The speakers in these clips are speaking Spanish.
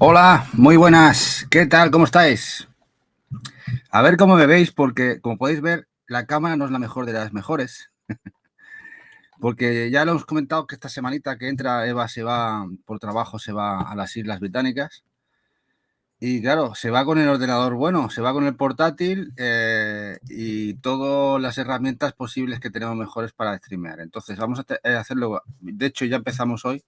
Hola, muy buenas. ¿Qué tal? ¿Cómo estáis? A ver cómo me veis, porque como podéis ver, la cámara no es la mejor de las mejores. Porque ya lo hemos comentado que esta semanita que entra Eva se va por trabajo, se va a las Islas Británicas. Y claro, se va con el ordenador bueno, se va con el portátil y todas las herramientas posibles que tenemos mejores para streamear. Entonces vamos a hacerlo. De hecho, ya empezamos hoy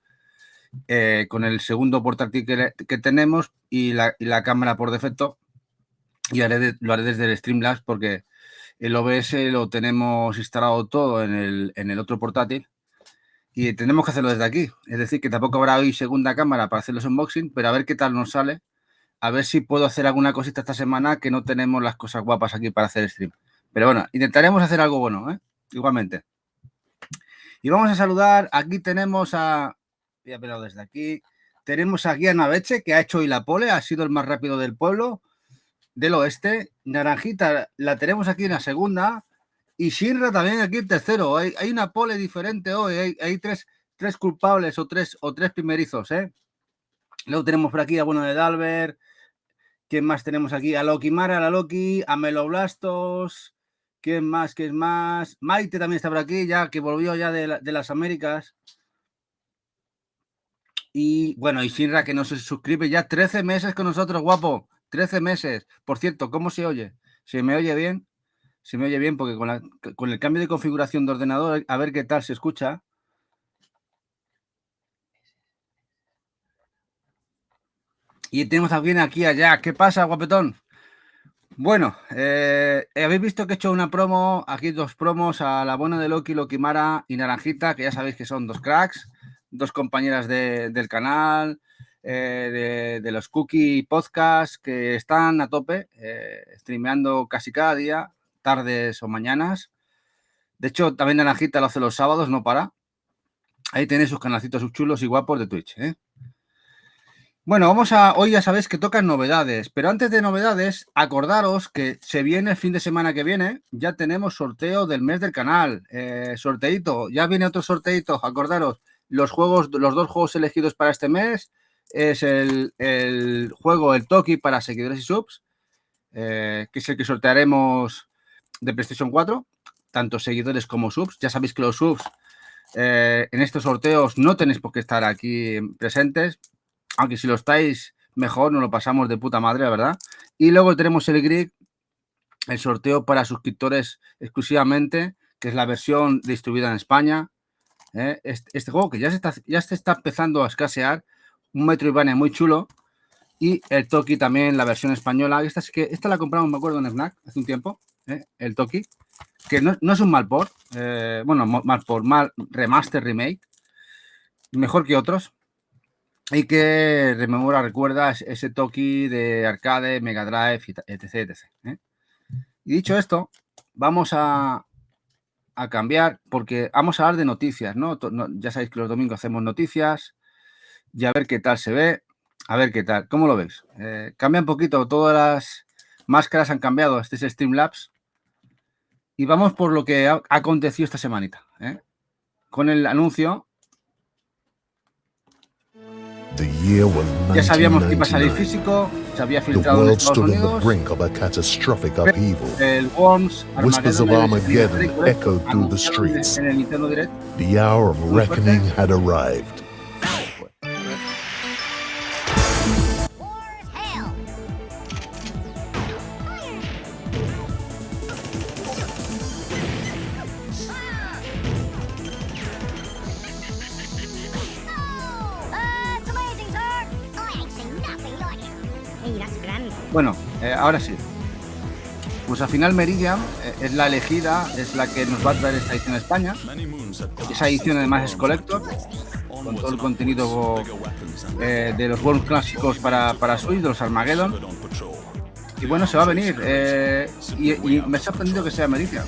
con el segundo portátil que tenemos y la cámara por defecto. Y lo haré desde el Streamlabs porque el OBS lo tenemos instalado todo en el otro portátil y tenemos que hacerlo desde aquí. Es decir, que tampoco habrá hoy segunda cámara para hacer los unboxing, pero a ver qué tal nos sale. A ver si puedo hacer alguna cosita esta semana, que no tenemos las cosas guapas aquí para hacer stream. Pero bueno, intentaremos hacer algo bueno, ¿eh? Igualmente. Y vamos a saludar. Aquí tenemos a... Voy a verlo desde aquí. Tenemos aquí a Naveche, que ha hecho hoy la pole, ha sido el más rápido del pueblo. Del oeste. Naranjita la tenemos aquí en la segunda y Shinra también aquí en tercero. Hay una pole diferente hoy, hay tres culpables o tres primerizos, ¿eh? Luego tenemos por aquí a bueno de Dalbert. ¿Quién más tenemos aquí? A Loki Mara, a Loki, a Meloblastos. ¿Quién más? ¿Quién más? Maite también está por aquí, ya que volvió ya de las Américas. Y bueno, y Shinra que nos suscribe ya 13 meses con nosotros, guapo. 13 meses. Por cierto, ¿cómo se oye? ¿Se me oye bien? Se me oye bien porque con el cambio de configuración de ordenador, a ver qué tal se escucha. Y tenemos también aquí allá. ¿Qué pasa, guapetón? Bueno, habéis visto que he hecho una promo, aquí dos promos a la buena de Loki, Lokimara y Naranjita, que ya sabéis que son dos cracks, dos compañeras del canal, de los Cookie Podcasts, que están a tope, streameando casi cada día, tardes o mañanas. De hecho, también Naranjita lo hace los sábados, no para. Ahí tenéis sus canalcitos chulos y guapos de Twitch, ¿eh? Bueno, hoy ya sabéis que tocan novedades, pero antes de novedades, acordaros que se viene el fin de semana que viene, ya tenemos sorteo del mes del canal, sorteito, ya viene otro sorteito, acordaros, los dos juegos elegidos para este mes es el juego, el Toki para seguidores y subs, que es el que sortearemos de PlayStation 4, tanto seguidores como subs, ya sabéis que los subs en estos sorteos no tenéis por qué estar aquí presentes, aunque si lo estáis mejor, nos lo pasamos de puta madre, la verdad. Y luego tenemos el Grid, el sorteo para suscriptores exclusivamente, que es la versión distribuida en España. Este juego que ya se está empezando a escasear, un Metroidvania muy chulo. Y el Toki también, la versión española. Esta la compramos, me acuerdo, en Snack hace un tiempo, el Toki, que no es un mal port, mal remaster, remake, mejor que otros. Y que recuerda ese Toki de arcade, Mega Drive, etc. ¿eh? Y dicho esto, vamos a cambiar, porque vamos a hablar de noticias, ¿no? Ya sabéis que los domingos hacemos noticias y a ver qué tal se ve, a ver qué tal. ¿Cómo lo veis? Cambia un poquito, todas las máscaras han cambiado, este es Streamlabs. Y vamos por lo que ha acontecido esta semanita, ¿eh? Con el anuncio. Ya sabíamos que iba a salir físico, se había filtrado en Estados Unidos. El Worms, Whispers of Armageddon echoed through the streets. En el Nintendo Direct. The hour of reckoning had arrived. Bueno, ahora sí. Pues al final Meridian es la elegida, es la que nos va a traer esta edición a España. Esa edición además es Collector, con todo el contenido de los Worms clásicos para Switch, de los Armageddon. Y bueno, se va a venir. Y me ha sorprendido que sea Meridian.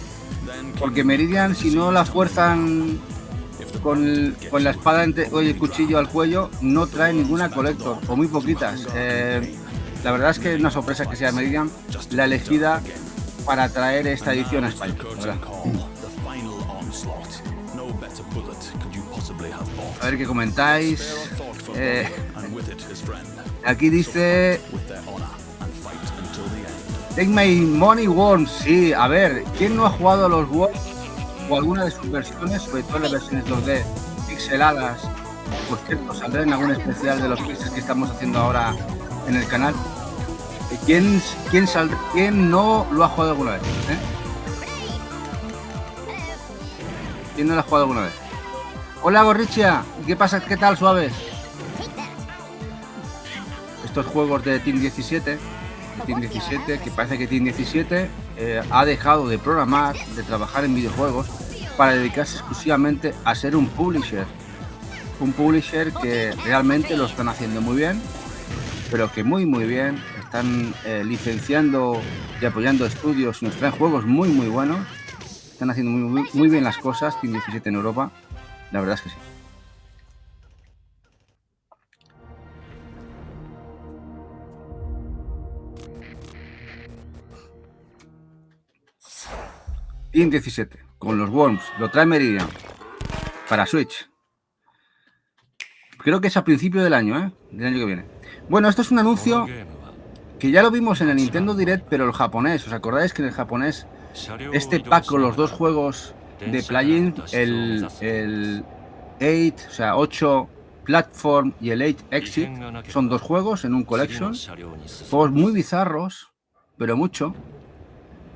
Porque Meridian, si no la fuerzan con la espada o el cuchillo al cuello, no trae ninguna Collector, o muy poquitas. La verdad es que es una sorpresa que sea Meridian la elegida para traer esta edición a España. A ver qué comentáis. Aquí dice... Take my money, Worms. Sí, a ver, ¿quién no ha jugado a los Worms o alguna de sus versiones, sobre todo las versiones 2D, pixeladas? Por cierto, saldrá en algún especial de los pixels que estamos haciendo ahora en el canal. ¿Quién no lo ha jugado alguna vez? ¿Quién no lo ha jugado alguna vez? Hola, Gorrichia. ¿Qué pasa? ¿Qué tal, suaves? Estos juegos de Team 17, que parece que Team 17 ha dejado de programar, de trabajar en videojuegos para dedicarse exclusivamente a ser un publisher. Un publisher que realmente lo están haciendo muy bien, pero que muy bien. Están licenciando y apoyando estudios y nos traen juegos muy buenos. Están haciendo muy bien las cosas, Team 17 en Europa. La verdad es que sí. Team 17, con los Worms, lo trae Meridian para Switch. Creo que es a principio del año, del año que viene. Bueno, esto es un anuncio que ya lo vimos en el Nintendo Direct, pero el japonés. ¿Os acordáis que en el japonés este pack con los dos juegos de plugin, el 8, o sea, 8 Platform y el 8 Exit, son dos juegos en un collection, juegos muy bizarros, pero mucho,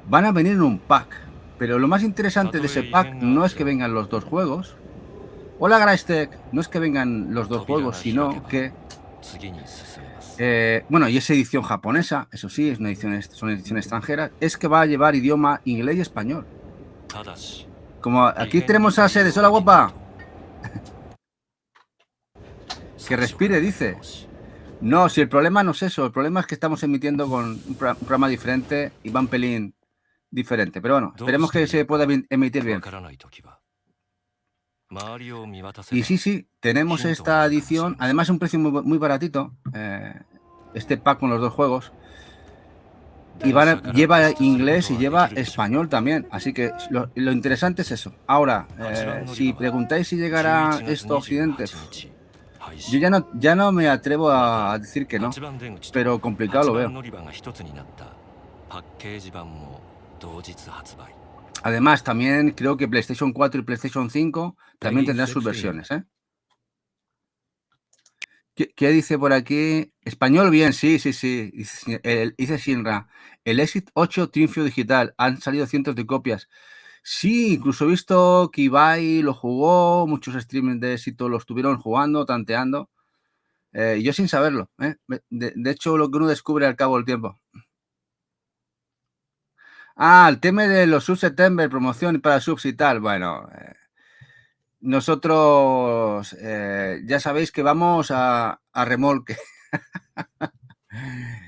van a venir en un pack. Pero lo más interesante de ese pack no es que vengan los dos juegos. Hola, Graistek, no es que vengan los dos juegos, sino que bueno, y es edición japonesa, eso sí, es una edición, son ediciones extranjeras, es que va a llevar idioma inglés y español. Como aquí tenemos a Sedes. Hola, guapa. Que respire, dice. No, si el problema no es eso, el problema es que estamos emitiendo con un programa diferente y va un pelín diferente, pero bueno, esperemos que se pueda emitir bien. Y sí, tenemos esta edición, además un precio muy baratito, este pack con los dos juegos, y lleva inglés y lleva español también, así que lo interesante es eso. Ahora, si preguntáis si llegará esto a Occidente, yo ya no me atrevo a decir que no, pero complicado lo veo. Además, también creo que PlayStation 4 y PlayStation 5 también tendrán sus versiones, ¿Qué dice por aquí? Español bien, sí. Dice Shinra. El Exit 8 Triunfo Digital. Han salido cientos de copias. Sí, incluso he visto que Ibai lo jugó, muchos streamers de éxito lo estuvieron jugando, tanteando. Yo sin saberlo. De hecho, lo que uno descubre al cabo del tiempo. El tema de los Sub September, promoción para subs y tal. Bueno, nosotros ya sabéis que vamos a remolque.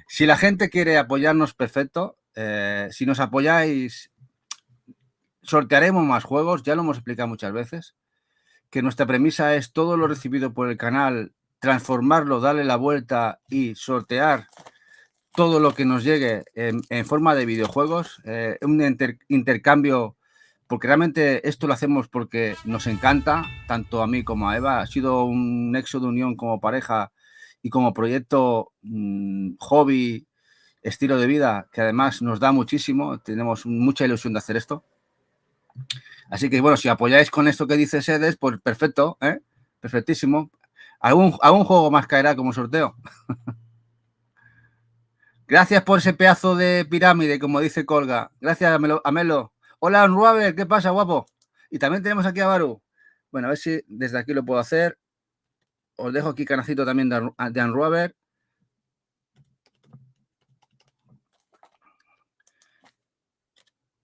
Si la gente quiere apoyarnos, perfecto. Si nos apoyáis, sortearemos más juegos. Ya lo hemos explicado muchas veces. Que nuestra premisa es todo lo recibido por el canal, transformarlo, darle la vuelta y sortear todo lo que nos llegue en forma de videojuegos. Un intercambio, porque realmente esto lo hacemos porque nos encanta, tanto a mí como a Eva. Ha sido un nexo de unión como pareja y como proyecto, hobby, estilo de vida, que además nos da muchísimo. Tenemos mucha ilusión de hacer esto. Así que, bueno, si apoyáis con esto que dice Sedes, pues perfecto, perfectísimo. Algún juego más caerá como sorteo. Gracias por ese pedazo de pirámide, como dice Colga. Gracias, Amelo. Hola, Unruaber, ¿qué pasa, guapo? Y también tenemos aquí a Baru. Bueno, a ver si desde aquí lo puedo hacer. Os dejo aquí canacito también de Unruaber.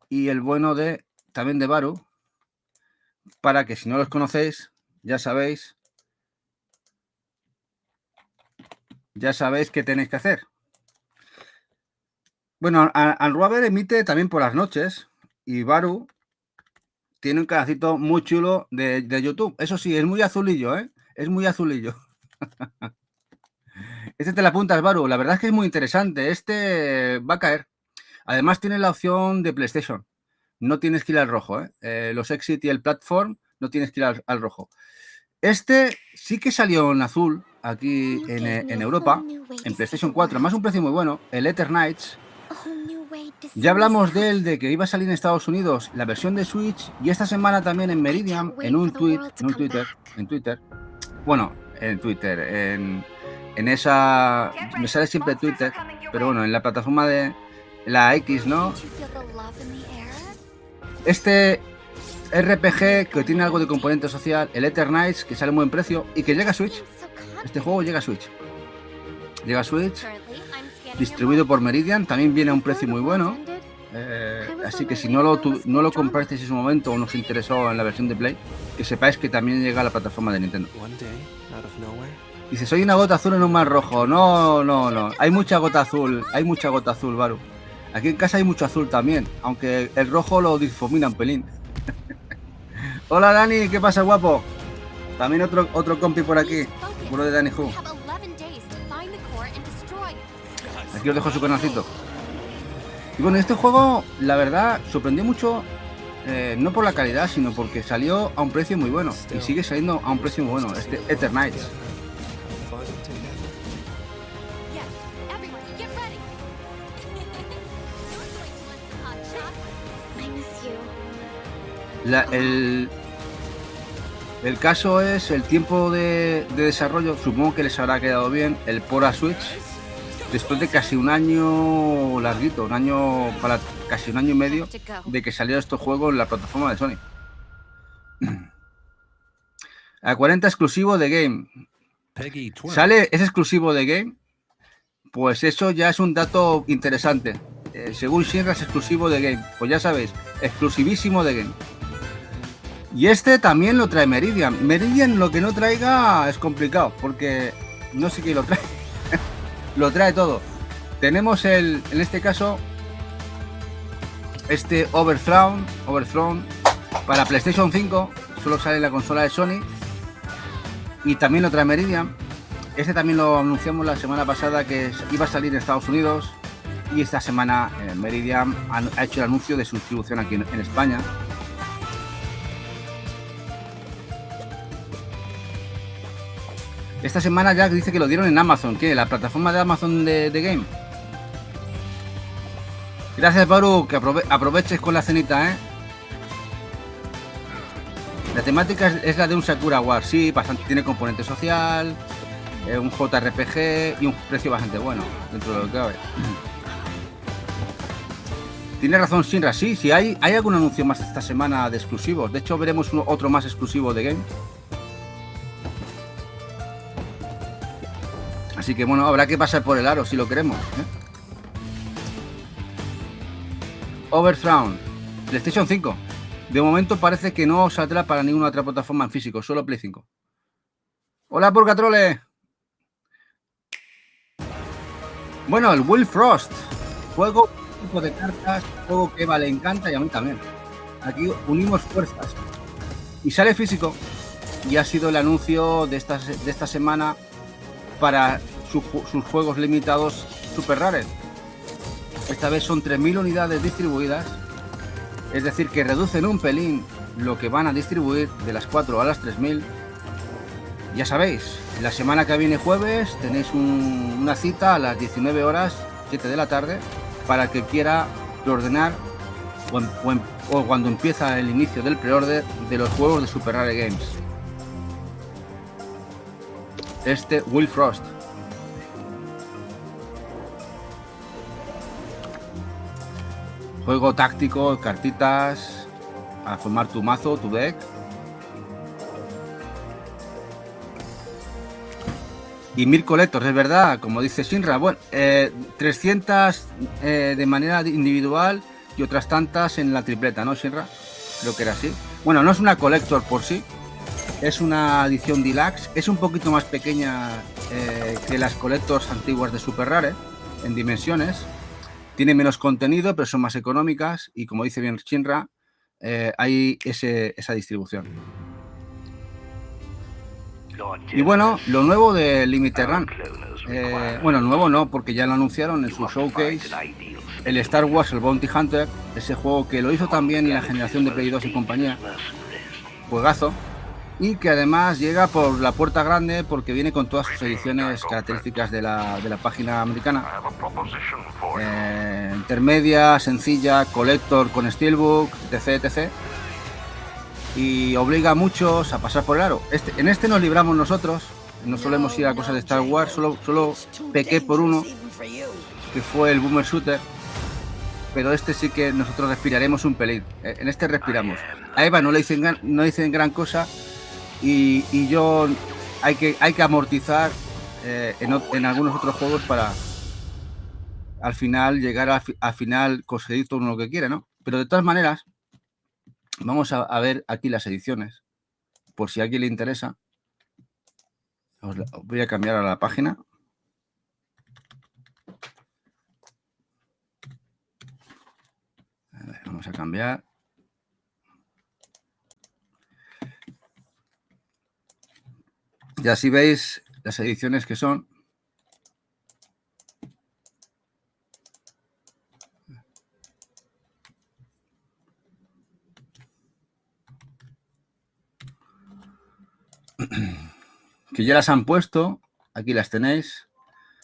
Y el bueno también de Baru. Para que si no los conocéis, ya sabéis qué tenéis que hacer. Bueno, Unruaber emite también por las noches y Baru tiene un canacito muy chulo de YouTube. Eso sí, es muy azulillo, es muy azulillo. Este te la apuntas, Baru. La verdad es que es muy interesante. Este va a caer. Además tiene la opción de PlayStation. No tienes que ir al rojo, los Exit y el Platform no tienes que ir al rojo. Este sí que salió en azul aquí en Europa, en PlayStation 4, además un precio muy bueno, el Eternights. Ya hablamos de él, de que iba a salir en Estados Unidos la versión de Switch, y esta semana también en Meridian, en esa, me sale siempre Twitter, pero bueno, en la plataforma de la X, ¿no? Este RPG que tiene algo de componente social, el Eternights, que sale a buen precio y que llega a Switch. Este juego llega a Switch. Llega a Switch, distribuido por Meridian, también viene a un precio muy bueno. Así que si no lo comprasteis en su momento o no os interesó en la versión de Play, que sepáis que también llega a la plataforma de Nintendo. Dice, soy una gota azul en un mar rojo. No. Hay mucha gota azul, Baru. Aquí en casa hay mucho azul también, aunque el rojo lo difumina un pelín. Hola Dani, ¿qué pasa, guapo? También otro compi por aquí, uno de Dani Who. Aquí os dejo su canalcito. Y bueno, este juego, la verdad, sorprendió mucho, no por la calidad, sino porque salió a un precio muy bueno. Y sigue saliendo a un precio muy bueno, este Eternights. El caso es el tiempo de desarrollo, supongo que les habrá quedado bien el port a Switch, después de casi un año larguito, casi un año y medio de que salió este juego en la plataforma de Sony. A 40 exclusivo de Game. ¿Es exclusivo de Game? Pues eso ya es un dato interesante. Según Shinra es exclusivo de Game. Pues ya sabéis, exclusivísimo de Game. Y este también lo trae Meridian. Meridian lo que no traiga es complicado, porque no sé quién lo trae. Lo trae todo. Tenemos en este caso, este Overthrown para PlayStation 5. Solo sale en la consola de Sony. Y también lo trae Meridian. Este también lo anunciamos la semana pasada, que iba a salir en Estados Unidos. Y esta semana Meridian ha hecho el anuncio de su distribución aquí en España. Esta semana ya dice que lo dieron en Amazon. ¿Qué? ¿La plataforma de Amazon de Game? Gracias, Baru, que aproveches con la cenita, ¿eh? La temática es la de un Sakura Wars. Sí, bastante, tiene componente social, un JRPG y un precio bastante bueno, dentro de lo que cabe. Tiene razón Shinra, sí, hay algún anuncio más esta semana de exclusivos. De hecho, veremos otro más exclusivo de Game. Así que bueno, habrá que pasar por el aro si lo queremos, ¿eh? Overthrown, PlayStation 5. De momento parece que no saldrá para ninguna otra plataforma en físico, solo Play 5. Hola, Purgatrole. Bueno, el Will Frost, juego de cartas, juego que Eva le encanta y a mí también. Aquí unimos fuerzas. Y sale físico. Y ha sido el anuncio de esta semana para sus juegos limitados Super Rare. Esta vez son 3.000 unidades distribuidas, es decir, que reducen un pelín lo que van a distribuir de las 4 a las 3.000. Ya sabéis, la semana que viene jueves tenéis una cita a las 19 horas, 7 de la tarde, para el que quiera preordenar o cuando empieza el inicio del preorder de los juegos de Super Rare Games. Este Will Frost. Juego táctico, cartitas, para formar tu mazo, tu deck. Y 1000 collectors, es verdad, como dice Shinra. Bueno, 300 de manera individual y otras tantas en la tripleta, ¿no, Shinra? Creo que era así. Bueno, no es una collector por sí, es una edición deluxe. Es un poquito más pequeña que las collectors antiguas de Super Rare en dimensiones. Tiene menos contenido, pero son más económicas y, como dice bien Shinra, hay esa distribución. Y bueno, lo nuevo de Limited Run. Bueno, nuevo no, porque ya lo anunciaron en su showcase. El Star Wars, el Bounty Hunter, ese juego que lo hizo también en la generación de Play 2 y compañía. Juegazo. y que además llega por la puerta grande porque viene con todas sus ediciones características de la página americana. Intermedia, sencilla, collector con steelbook, etc. Y obliga a muchos a pasar por el aro. En este nos libramos nosotros, no solemos ir a cosas de Star Wars, solo pequé por uno, que fue el Boomer Shooter, pero este sí que nosotros respiraremos un pelín. En este respiramos. A Eva no le dicen gran cosa y yo hay que amortizar en algunos otros juegos para al final llegar al final conseguir todo lo que quiere, ¿no? Pero de todas maneras, vamos a ver aquí las ediciones, por si a alguien le interesa. Os voy a cambiar a la página. A ver, vamos a cambiar. Y así veis las ediciones que son. Que ya las han puesto. Aquí las tenéis.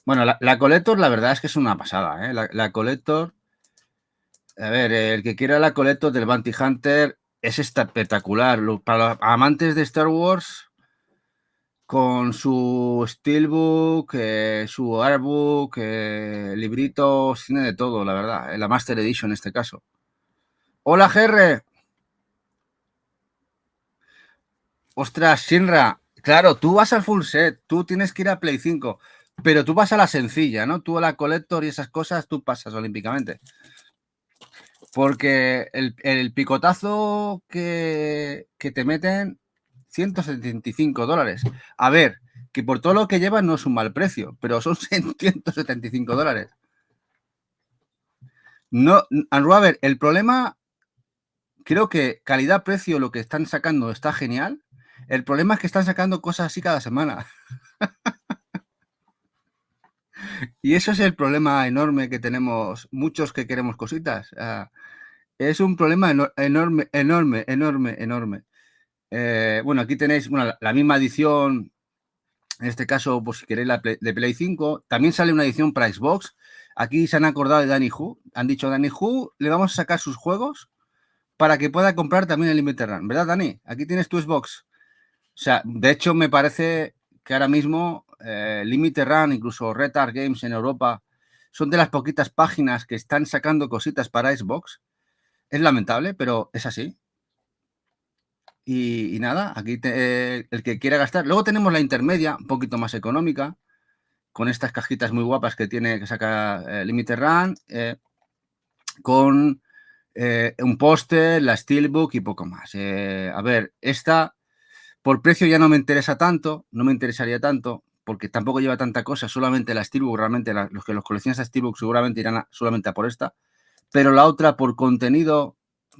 Bueno, la Collector la verdad es que es una pasada, ¿eh? La Collector. A ver, el que quiera la Collector del Bounty Hunter es espectacular. Para los amantes de Star Wars, con su Steelbook, su Artbook, libritos, tiene de todo, la verdad. La Master Edition en este caso. Hola, GR. Ostras, Shinra. Claro, tú vas al full set, tú tienes que ir a Play 5, pero tú vas a la sencilla, ¿no? Tú a la Collector y esas cosas, tú pasas olímpicamente. Porque el picotazo que te meten, $175. A ver, que por todo lo que llevan no es un mal precio, pero son $175. No, Robert, el problema, creo que calidad-precio, lo que están sacando está genial. El problema es que están sacando cosas así cada semana. Y eso es el problema enorme que tenemos muchos que queremos cositas. Es un problema enorme. Bueno, aquí tenéis la misma edición, en este caso, por si queréis de Play 5. También sale una edición para Xbox. Aquí se han acordado de Danny Hu. Han dicho, Danny Hu, le vamos a sacar sus juegos para que pueda comprar también el Limited Run. ¿Verdad, Dani? Aquí tienes tu Xbox. O sea, de hecho, me parece que ahora mismo Limited Run, incluso Retard Games en Europa, son de las poquitas páginas que están sacando cositas para Xbox. Es lamentable, pero es así. Y nada, aquí el que quiera gastar. Luego tenemos la intermedia, un poquito más económica, con estas cajitas muy guapas que saca Limited Run, con un póster, la Steelbook y poco más. A ver, esta por precio ya no me interesa tanto, no me interesaría tanto, porque tampoco lleva tanta cosa, solamente la Steelbook, realmente los que los coleccionan a Steelbook seguramente irán solamente a por esta, pero la otra por contenido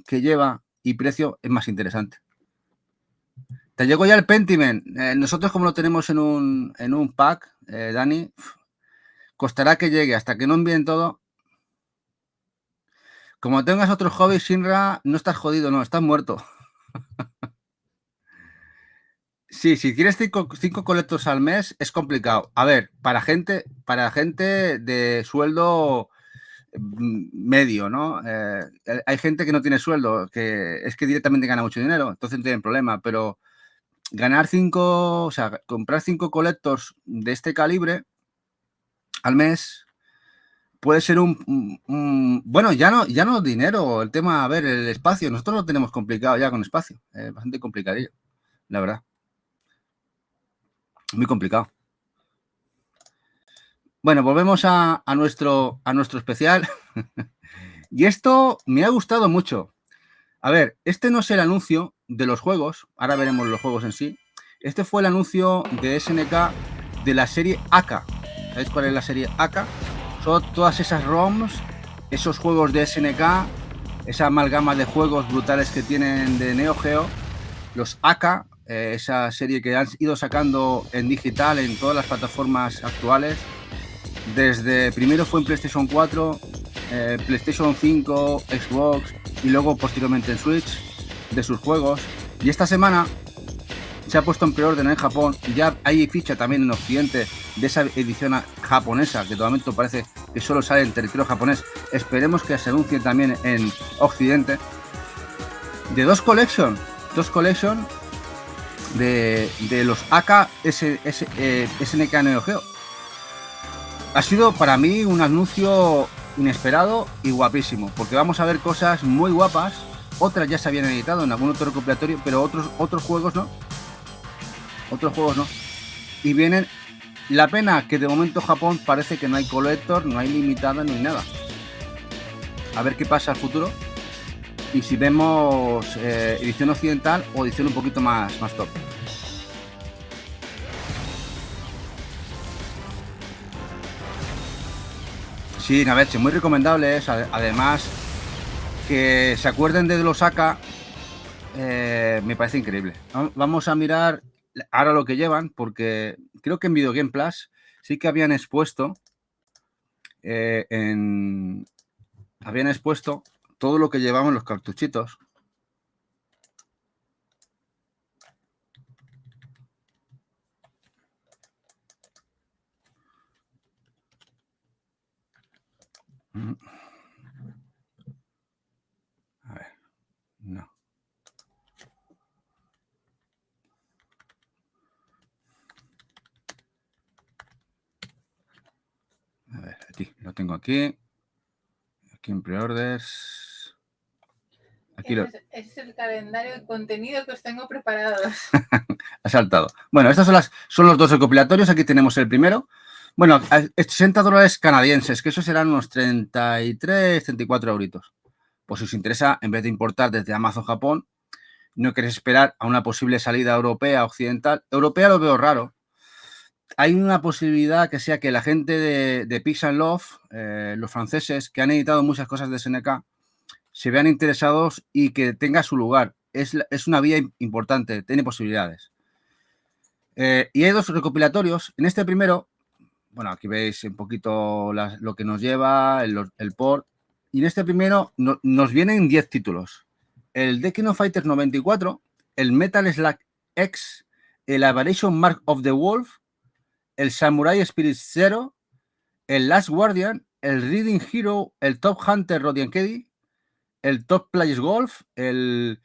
que lleva y precio es más interesante. Te llegó ya el Pentiment. Nosotros como lo tenemos en un pack, Dani, costará que llegue hasta que no envíen todo. Como tengas otro hobby, Shinra, no estás jodido, no, estás muerto. Sí, si quieres 5 colectos al mes es complicado. A ver, para gente de sueldo medio, ¿no? Hay gente que no tiene sueldo, que es que directamente gana mucho dinero, entonces no tienen problema, pero ganar comprar 5 collectors de este calibre al mes puede ser bueno, ya no dinero, el tema, a ver, el espacio, nosotros lo tenemos complicado ya con espacio, bastante complicadillo, la verdad. Muy complicado. Bueno, volvemos a nuestro especial. Y esto me ha gustado mucho. A ver, este no es el anuncio de los juegos. Ahora veremos los juegos en sí. Este fue el anuncio de SNK de la serie AK. ¿Sabéis cuál es la serie AK? Son todas esas ROMs, esos juegos de SNK, esa amalgama de juegos brutales que tienen de Neo Geo, los AK, esa serie que han ido sacando en digital en todas las plataformas actuales. Desde primero fue en PlayStation 4, PlayStation 5, Xbox y luego posteriormente en Switch, de sus juegos. Y esta semana se ha puesto en preorden en Japón. Ya hay ficha también en Occidente de esa edición japonesa, que de momento parece que solo sale en territorio japonés. Esperemos que se anuncie también en Occidente. De dos collection de los AK SNK Neo Geo. Ha sido para mí un anuncio inesperado y guapísimo, porque vamos a ver cosas muy guapas. Otras ya se habían editado en algún otro recopilatorio, pero otros juegos no. Y vienen. La pena que de momento Japón parece que no hay collector, no hay limitada, no hay nada. A ver qué pasa al futuro. Y si vemos edición occidental o edición un poquito más top. Sí, Naveche, muy recomendables. Además, que se acuerden de los AK, me parece increíble. Vamos a mirar ahora lo que llevan, porque creo que en Video Game Plus sí que habían expuesto todo lo que llevaban los cartuchitos. A ver, no. A ver, aquí, lo tengo aquí. Aquí en preorders. Aquí ese es el calendario de contenido que os tengo preparados. Ha saltado. Bueno, estos son los dos recopilatorios. Aquí tenemos el primero. Bueno, $60 canadienses, que eso serán unos 33, 34 euritos. Pues si os interesa, en vez de importar desde Amazon Japón, no queréis esperar a una posible salida europea, occidental. Europea lo veo raro. Hay una posibilidad que sea que la gente de Pix and Love, los franceses, que han editado muchas cosas de SNK, se vean interesados y que tenga su lugar. Es una vía importante, tiene posibilidades. Y hay dos recopilatorios. En este primero, bueno, aquí veis un poquito lo que nos lleva, el port. Y en este primero nos vienen 10 títulos. El The King of Fighters 94, el Metal Slug X, el Aberration Mark of the Wolf, el Samurai Spirit Zero, el Last Guardian, el Reading Hero, el Top Hunter Rodian Keddy, el Top Players Golf, el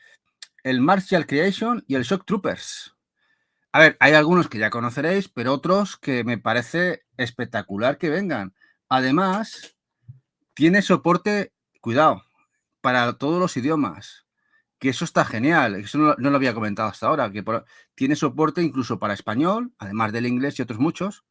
Martial Creation y el Shock Troopers. A ver, hay algunos que ya conoceréis, pero otros que me parece espectacular que vengan. Además, tiene soporte, cuidado, para todos los idiomas, que eso está genial. Eso no lo había comentado hasta ahora, que tiene soporte incluso para español, además del inglés y otros muchos.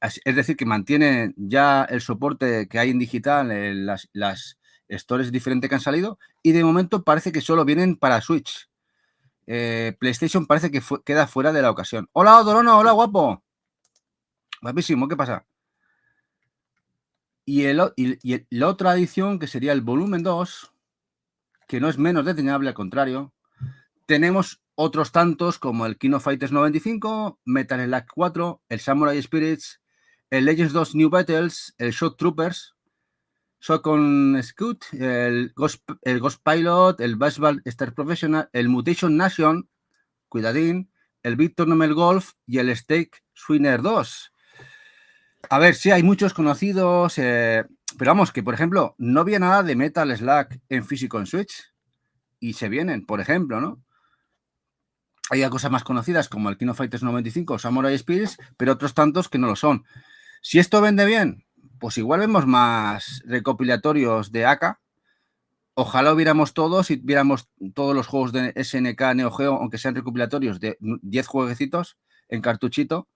Es decir, que mantiene ya el soporte que hay en digital en las stores diferentes que han salido, y de momento parece que solo vienen para Switch. PlayStation parece que queda fuera de la ocasión. Hola, Odorono, hola, guapo. Guapísimo, ¿qué pasa? Y la otra edición, que sería el volumen 2, que no es menos desdeñable, al contrario. Tenemos otros tantos como el King of Fighters 95, Metal Slug 4, el Samurai Spirits, el Legends 2 New Battles, el Shock Troopers, Shockon Scout, el Ghost Pilot, el Baseball Star Professional, el Mutation Nation, cuidadín, el Victor Nomel Golf y el Stake Swinner 2. A ver, sí, hay muchos conocidos, pero vamos, que por ejemplo, no había nada de Metal Slug en físico en Switch y se vienen, por ejemplo, ¿no? Hay cosas más conocidas como el King of Fighters 95 o Samurai Spirits, pero otros tantos que no lo son. Si esto vende bien, pues igual vemos más recopilatorios de AK. Ojalá viéramos todos y viéramos todos los juegos de SNK Neo Geo, aunque sean recopilatorios de 10 jueguecitos en cartuchito,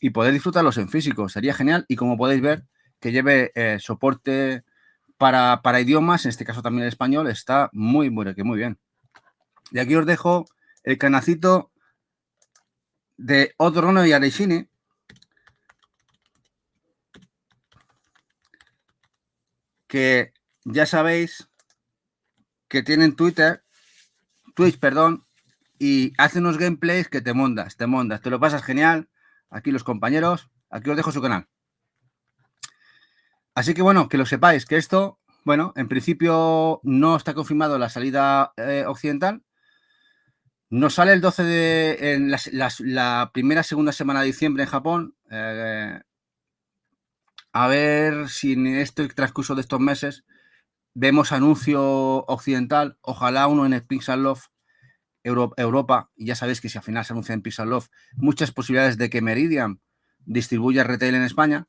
y poder disfrutarlos en físico. Sería genial. Y como podéis ver, que lleve soporte para idiomas, en este caso también el español, está muy bien. Y aquí os dejo el canacito de Odorono y Areshini, que ya sabéis que tienen Twitch, y hacen unos gameplays que te mondas, te lo pasas genial. Aquí los compañeros, aquí os dejo su canal. Así que bueno, que lo sepáis, que esto, bueno, en principio no está confirmado la salida occidental, Nos sale el 12 en la primera, segunda semana de diciembre en Japón. A ver si en este transcurso de estos meses vemos anuncio occidental. Ojalá uno en el Pixel Love Europa. Y ya sabéis que si al final se anuncia en Pixel Love, muchas posibilidades de que Meridian distribuya retail en España.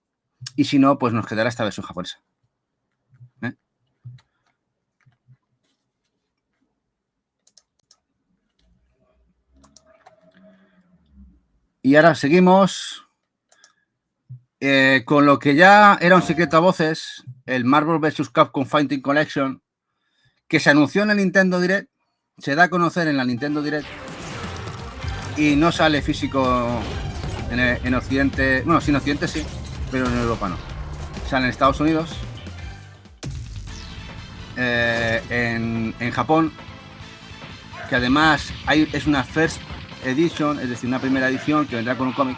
Y si no, pues nos quedará esta versión japonesa. Y ahora seguimos con lo que ya era un secreto a voces, el Marvel vs. Capcom Fighting Collection, que se anunció en el Nintendo Direct, se da a conocer en la Nintendo Direct y no sale físico en Occidente. Bueno, sí en Occidente sí, pero en Europa no. Sale en Estados Unidos, en Japón, que además es una First Edition, es decir, una primera edición que vendrá con un cómic,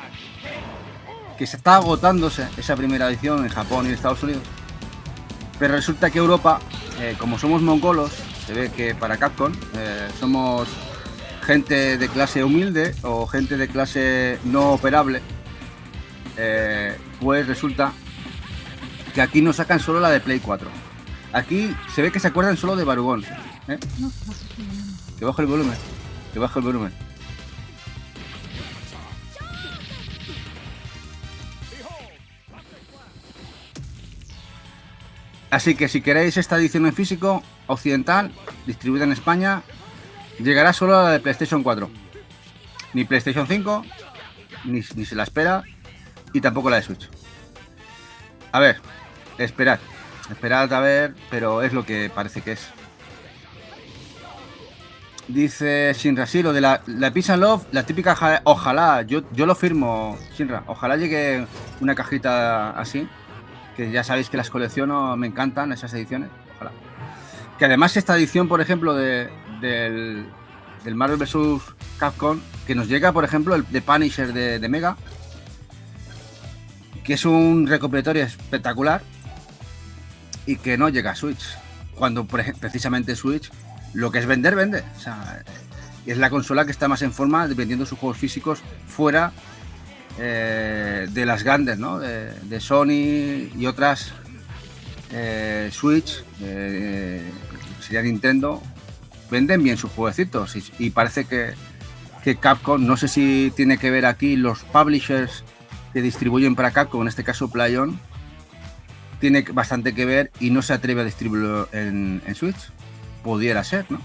que se está agotándose esa primera edición en Japón y en Estados Unidos. Pero resulta que Europa, como somos mongolos, se ve que para Capcom somos gente de clase humilde o gente de clase no operable, pues resulta que aquí nos sacan solo la de Play 4. Aquí se ve que se acuerdan solo de Barugón. Que bajo el volumen, que bajo el volumen. Así que si queréis esta edición en físico occidental, distribuida en España, llegará solo a la de PlayStation 4. Ni PlayStation 5, ni se la espera, y tampoco la de Switch. A ver, esperad a ver, pero es lo que parece que es. Dice Shinra, sí, lo de la Peace and Love, la típica, ojalá, yo lo firmo, Shinra, ojalá llegue una cajita así, que ya sabéis que las colecciono, me encantan esas ediciones, ojalá. Que además esta edición, por ejemplo, del Marvel vs. Capcom, que nos llega, por ejemplo, el de Punisher de Mega, que es un recopilatorio espectacular y que no llega a Switch, cuando precisamente Switch lo que es vender, vende. O sea, es la consola que está más en forma vendiendo sus juegos físicos fuera de las grandes, ¿no? De Sony y otras, Switch, sería Nintendo, venden bien sus jueguecitos y parece que Capcom, no sé si tiene que ver aquí los publishers que distribuyen para Capcom, en este caso PlayOn, tiene bastante que ver y no se atreve a distribuirlo en Switch. Pudiera ser, ¿no?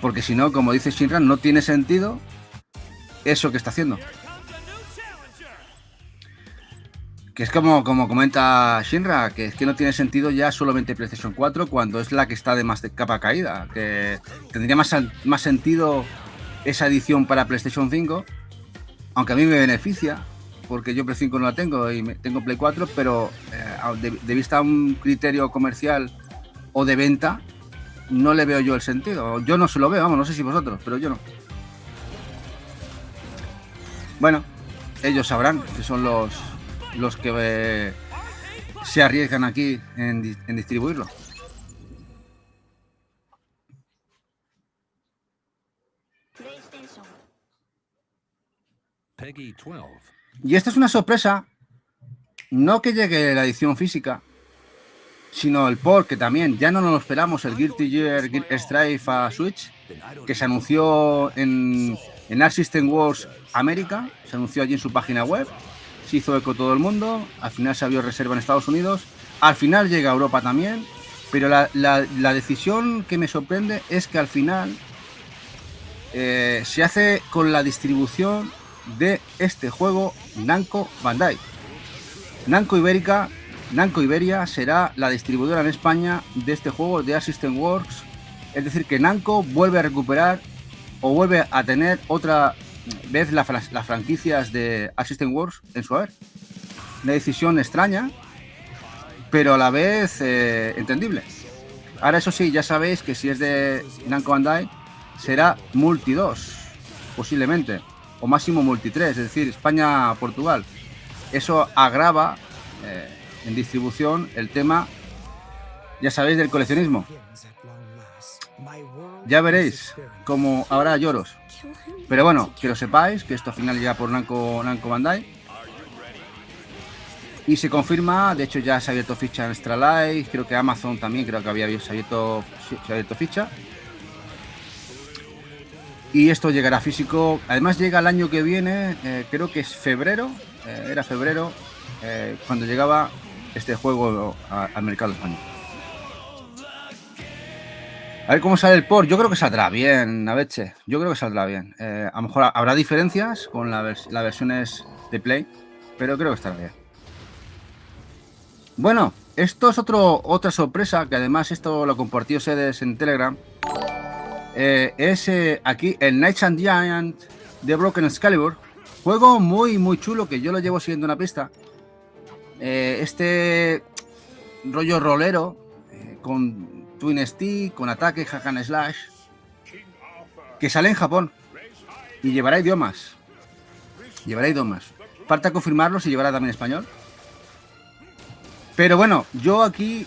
Porque si no, como dice Shinra, no tiene sentido eso que está haciendo. Que es como comenta Shinra, que es que no tiene sentido ya solamente PlayStation 4 cuando es la que está de más de capa caída. Que tendría más sentido esa edición para PlayStation 5, aunque a mí me beneficia, porque yo Play 5 no la tengo y tengo Play 4, pero de vista a un criterio comercial o de venta, no le veo yo el sentido. Yo no se lo veo, vamos, no sé si vosotros, pero yo no. Bueno, ellos sabrán que son los que se arriesgan aquí en distribuirlo. Peggy 12. Y esta es una sorpresa, no que llegue la edición física, sino el port, que también ya no nos lo esperamos, el Guilty Gear Strive a Switch, que se anunció en Arc System Works América, se anunció allí en su página web, se hizo eco todo el mundo, al final se abrió reserva en Estados Unidos, al final llega a Europa también, pero la decisión que me sorprende es que al final se hace con la distribución de este juego Namco Bandai. Namco Iberia será la distribuidora en España de este juego de Arc System Works, es decir, que Namco vuelve a recuperar o vuelve a tener otra vez las franquicias de Arc System Works en su haber. Una decisión extraña, pero a la vez entendible. Ahora eso sí, ya sabéis que si es de Namco Bandai será multi 2, posiblemente, o máximo multi 3, es decir, España-Portugal. Eso agrava en distribución el tema, ya sabéis, del coleccionismo. Ya veréis cómo habrá lloros. Pero bueno, que lo sepáis, que esto al final llega por Namco Bandai. Y se confirma, de hecho ya se ha abierto ficha en Extra Life, creo que Amazon también, creo que se ha abierto ficha. Y esto llegará físico, además llega el año que viene, creo que es febrero, era febrero, cuando llegaba este juego al mercado español. A ver cómo sale el port. Yo creo que saldrá bien, Aveche. Yo creo que saldrá bien. A lo mejor habrá diferencias con las versiones de Play, pero creo que estará bien. Bueno, esto es otra sorpresa, que además esto lo compartió Sedes en Telegram. Es aquí el Knights and Giants de Broken Excalibur. Juego muy chulo, que yo lo llevo siguiendo una pista. Este rollo rolero, con Twin Stick, con ataque, hack and slash, que sale en Japón y llevará idiomas. Falta confirmarlo si llevará también español. Pero bueno, yo aquí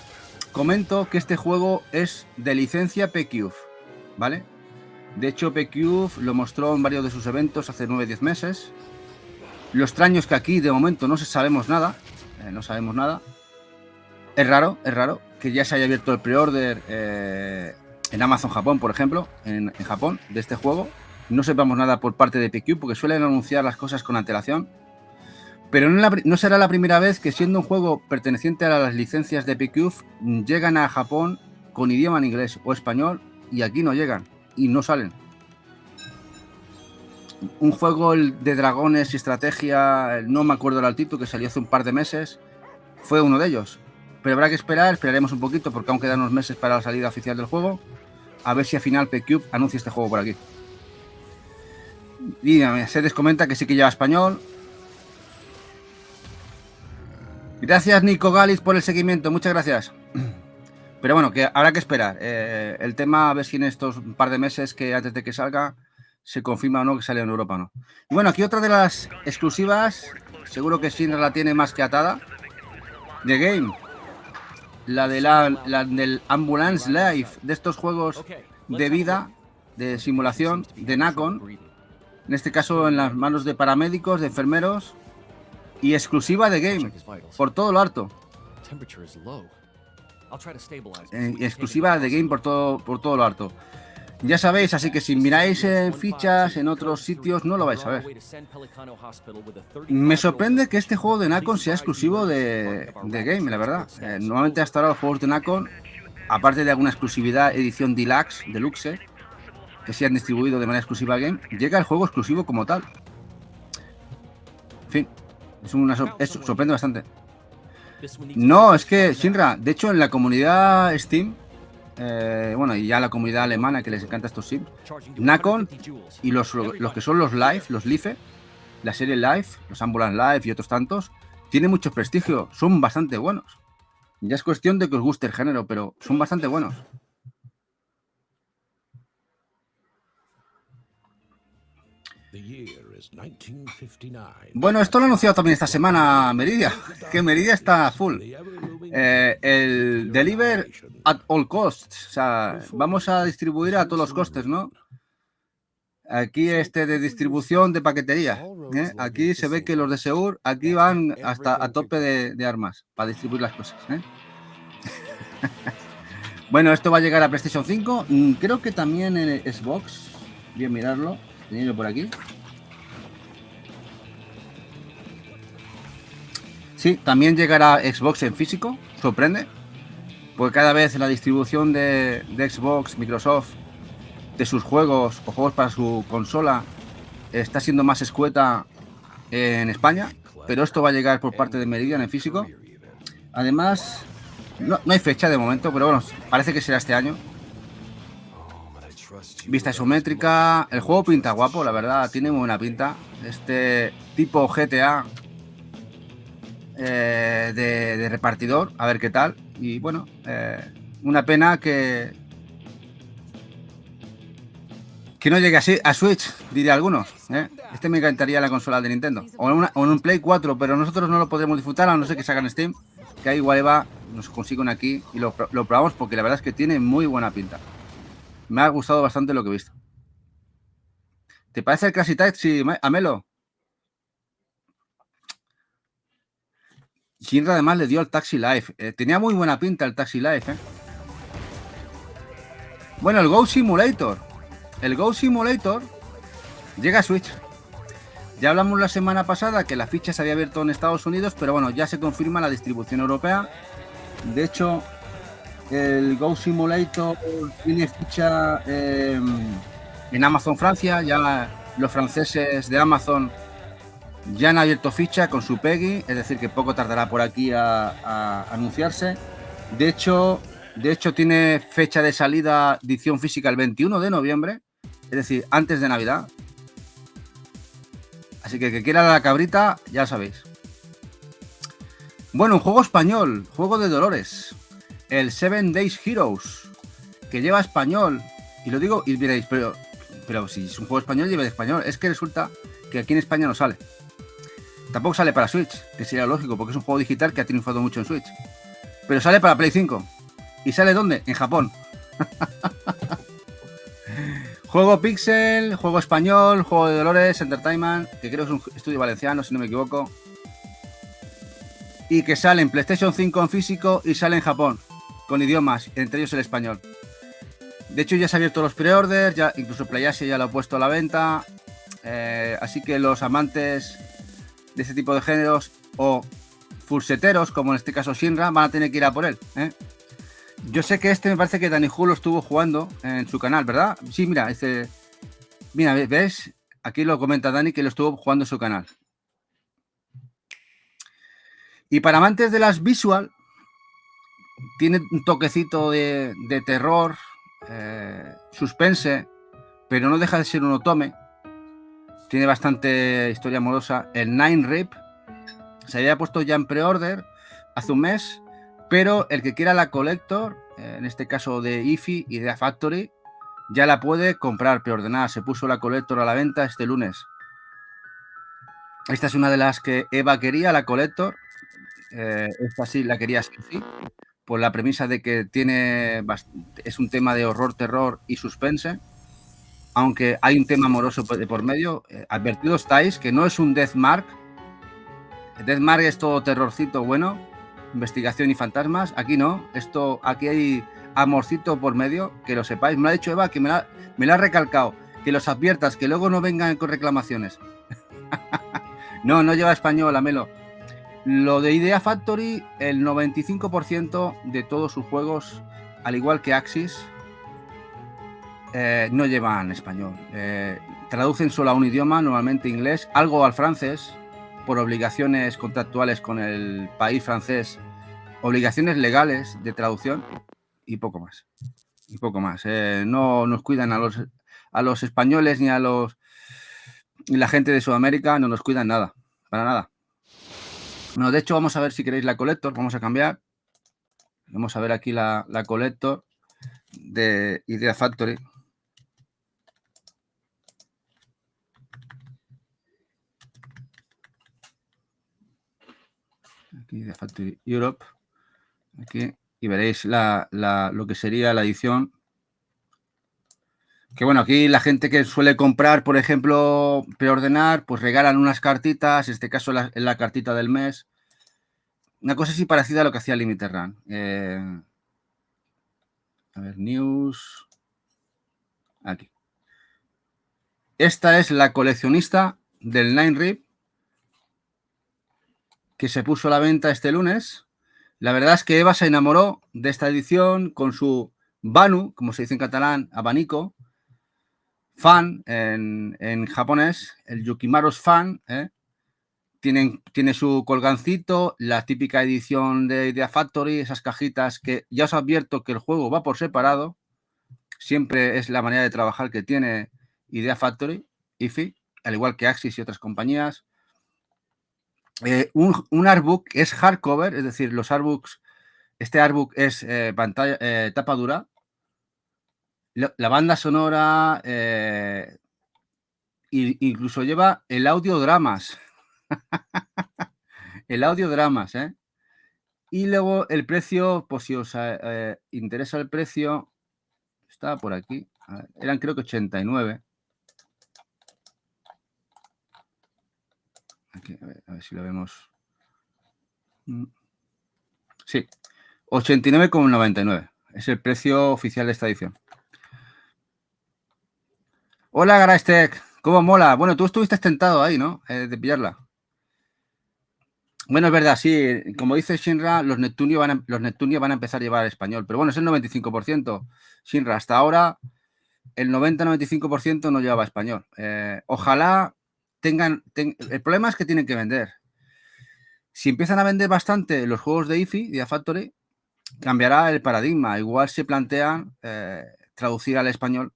comento que este juego es de licencia PQF, ¿vale? De hecho, PQF lo mostró en varios de sus eventos hace 9-10 meses. Lo extraño es que aquí de momento no sabemos nada. Es raro que ya se haya abierto el pre-order en Amazon Japón, por ejemplo, en Japón, de este juego. No sepamos nada por parte de PQ, porque suelen anunciar las cosas con antelación. Pero no será la primera vez que, siendo un juego perteneciente a las licencias de PQ, llegan a Japón con idioma en inglés o español y aquí no llegan y no salen. Un juego de dragones y estrategia, no me acuerdo el título, que salió hace un par de meses, fue uno de ellos. Pero habrá que esperaremos un poquito, porque aún quedan unos meses para la salida oficial del juego. A ver si al final PQ anuncia este juego por aquí. Y Sedes comenta que sí que lleva español. Gracias, Nico Galis, por el seguimiento. Muchas gracias. Pero bueno, que habrá que esperar. El tema, a ver si en estos par de meses, que antes de que salga, se confirma o no que sale en Europa o no. Y bueno, aquí otra de las exclusivas. Seguro que Shinra la tiene más que atada. The Game. La del Ambulance Life, de estos juegos de vida, de simulación, de Nacon, en este caso en las manos de paramédicos, de enfermeros, y exclusiva de Game, por todo lo harto. Exclusiva de Game por todo lo harto. Ya sabéis, así que si miráis en fichas en otros sitios no lo vais a ver. Me sorprende que este juego de Nacon sea exclusivo de Game, la verdad. Normalmente hasta ahora los juegos de Nacon, aparte de alguna exclusividad, edición deluxe, que se han distribuido de manera exclusiva a Game, llega el juego exclusivo como tal. En fin, sorprende bastante. No, es que Shinra, de hecho en la comunidad Steam, bueno, y ya la comunidad alemana que les encanta estos sims, Nacon y los que son los Life, la serie Life, los Ambulance Life y otros tantos, tienen mucho prestigio, son bastante buenos. Ya es cuestión de que os guste el género, pero son bastante buenos. Bueno, esto lo ha anunciado también esta semana Meridia, que Meridia está full. El Deliver at all costs, o sea, vamos a distribuir a todos los costes, ¿no? Aquí de distribución de paquetería, ¿eh? Aquí se ve que los de Seur aquí van hasta a tope de armas para distribuir las cosas, ¿eh? Bueno, esto va a llegar a PlayStation 5, creo que también en Xbox, bien mirarlo, tenía por aquí. Sí, también llegará Xbox en físico, sorprende, porque cada vez la distribución de Xbox, Microsoft, de sus juegos o juegos para su consola está siendo más escueta en España, pero esto va a llegar por parte de Meridian en físico. Además, no hay fecha de momento, pero bueno, parece que será este año. Vista isométrica, el juego pinta guapo, la verdad, tiene muy buena pinta. Este tipo GTA de repartidor, a ver qué tal. Y bueno, una pena que no llegue así a Switch, diría algunos, ¿eh? Este me encantaría la consola de Nintendo o en un Play 4, pero nosotros no lo podremos disfrutar, a no ser que salgan Steam, que ahí igual nos consiguen aquí y lo probamos, porque la verdad es que tiene muy buena pinta. Me ha gustado bastante lo que he visto. ¿Te parece el Crazy Taxi, Amelo? Shinra además le dio al Taxi Life. Tenía muy buena pinta el Taxi Life, ¿eh? Bueno, el Go Simulator. El Go Simulator llega a Switch. Ya hablamos la semana pasada que la ficha se había abierto en Estados Unidos, pero bueno, ya se confirma la distribución europea. De hecho, el Go Simulator tiene ficha en Amazon Francia. Ya los franceses de Amazon ya han abierto ficha con su PEGI, es decir, que poco tardará por aquí a anunciarse. De hecho, tiene fecha de salida, edición física, el 21 de noviembre, es decir, antes de Navidad. Así que el que quiera la cabrita, ya sabéis. Bueno, un juego español, juego de Dolores, el 7 Days Heroes, que lleva español. Y lo digo, y diréis, pero si es un juego español, lleva de español. Es que resulta que aquí en España no sale. Tampoco sale para Switch, que sería lógico, porque es un juego digital que ha triunfado mucho en Switch. Pero sale para Play 5. ¿Y sale dónde? En Japón. Juego Pixel, juego español, juego de Dolores Entertainment, que creo que es un estudio valenciano, si no me equivoco. Y que sale en PlayStation 5 en físico y sale en Japón, con idiomas, entre ellos el español. De hecho, ya se han abierto los pre-orders, ya incluso PlayAsia ya lo ha puesto a la venta. Así que los amantes de este tipo de géneros o fullseteros, como en este caso Shinra, van a tener que ir a por él, ¿eh? Yo sé que me parece que Dani Hu lo estuvo jugando en su canal, ¿verdad? Sí, mira, mira, ¿ves? Aquí lo comenta Dani que lo estuvo jugando en su canal. Y para amantes de las visual, tiene un toquecito de terror, suspense, pero no deja de ser un otome. Tiene bastante historia amorosa. El Nine Rip se había puesto ya en pre-order hace un mes, pero el que quiera la Collector, en este caso de IFI y de Factory, ya la puede comprar preordenada. Se puso la Collector a la venta este lunes. Esta es una de las que Eva quería, la Collector. Esta sí la quería sí, por la premisa de que es un tema de horror, terror y suspense. Aunque hay un tema amoroso por medio. Advertidos estáis que no es un Deathmark. Deathmark es todo terrorcito bueno, investigación y fantasmas. Aquí no, aquí hay amorcito por medio, que lo sepáis. Me lo ha dicho Eva, que me lo ha recalcado, que los adviertas, que luego no vengan con reclamaciones. No lleva español, Amelo. Lo de Idea Factory, el 95% de todos sus juegos, al igual que Axis, no llevan español. Traducen solo a un idioma, normalmente inglés, algo al francés, por obligaciones contractuales con el país francés, obligaciones legales de traducción y poco más. No nos cuidan a los españoles ni a la gente de Sudamérica, no nos cuidan nada, para nada. Bueno, de hecho, vamos a ver si queréis la Collector, vamos a cambiar. Vamos a ver aquí la Collector de Idea Factory. Aquí de Factory Europe, aquí, y veréis lo que sería la edición. Que bueno, aquí la gente que suele comprar, por ejemplo, preordenar, pues regalan unas cartitas, en este caso la cartita del mes. Una cosa así parecida a lo que hacía Limited Run. A ver, news. Aquí. Esta es la coleccionista del Nine Rip, que se puso a la venta este lunes. La verdad es que Eva se enamoró de esta edición con su Banu, como se dice en catalán, abanico, fan en japonés, el Yukimaros fan, tiene su colgancito, la típica edición de Idea Factory, esas cajitas que ya os advierto que el juego va por separado, siempre es la manera de trabajar que tiene Idea Factory, IFI, al igual que Axis y otras compañías. Un artbook es hardcover, es decir, los artbooks, este artbook es tapa dura. La banda sonora incluso lleva el audiodramas. El audiodramas, ¿eh? Y luego el precio, pues si os interesa el precio, Está por aquí. A ver, eran creo que 89. Aquí, a ver si lo vemos. Sí, 89,99. Es el precio oficial de esta edición. Hola, Garastek. ¿Cómo mola? Bueno, tú estuviste tentado ahí, ¿no? De pillarla. Bueno, es verdad, sí. Como dice Shinra, los Neptunio van a empezar a llevar español. Pero bueno, es el 95%. Shinra, hasta ahora, el 90-95% no llevaba español. Ojalá tengan... el problema es que tienen que vender. Si empiezan a vender bastante los juegos de IFI, de Factory, cambiará el paradigma. Igual se plantean traducir al español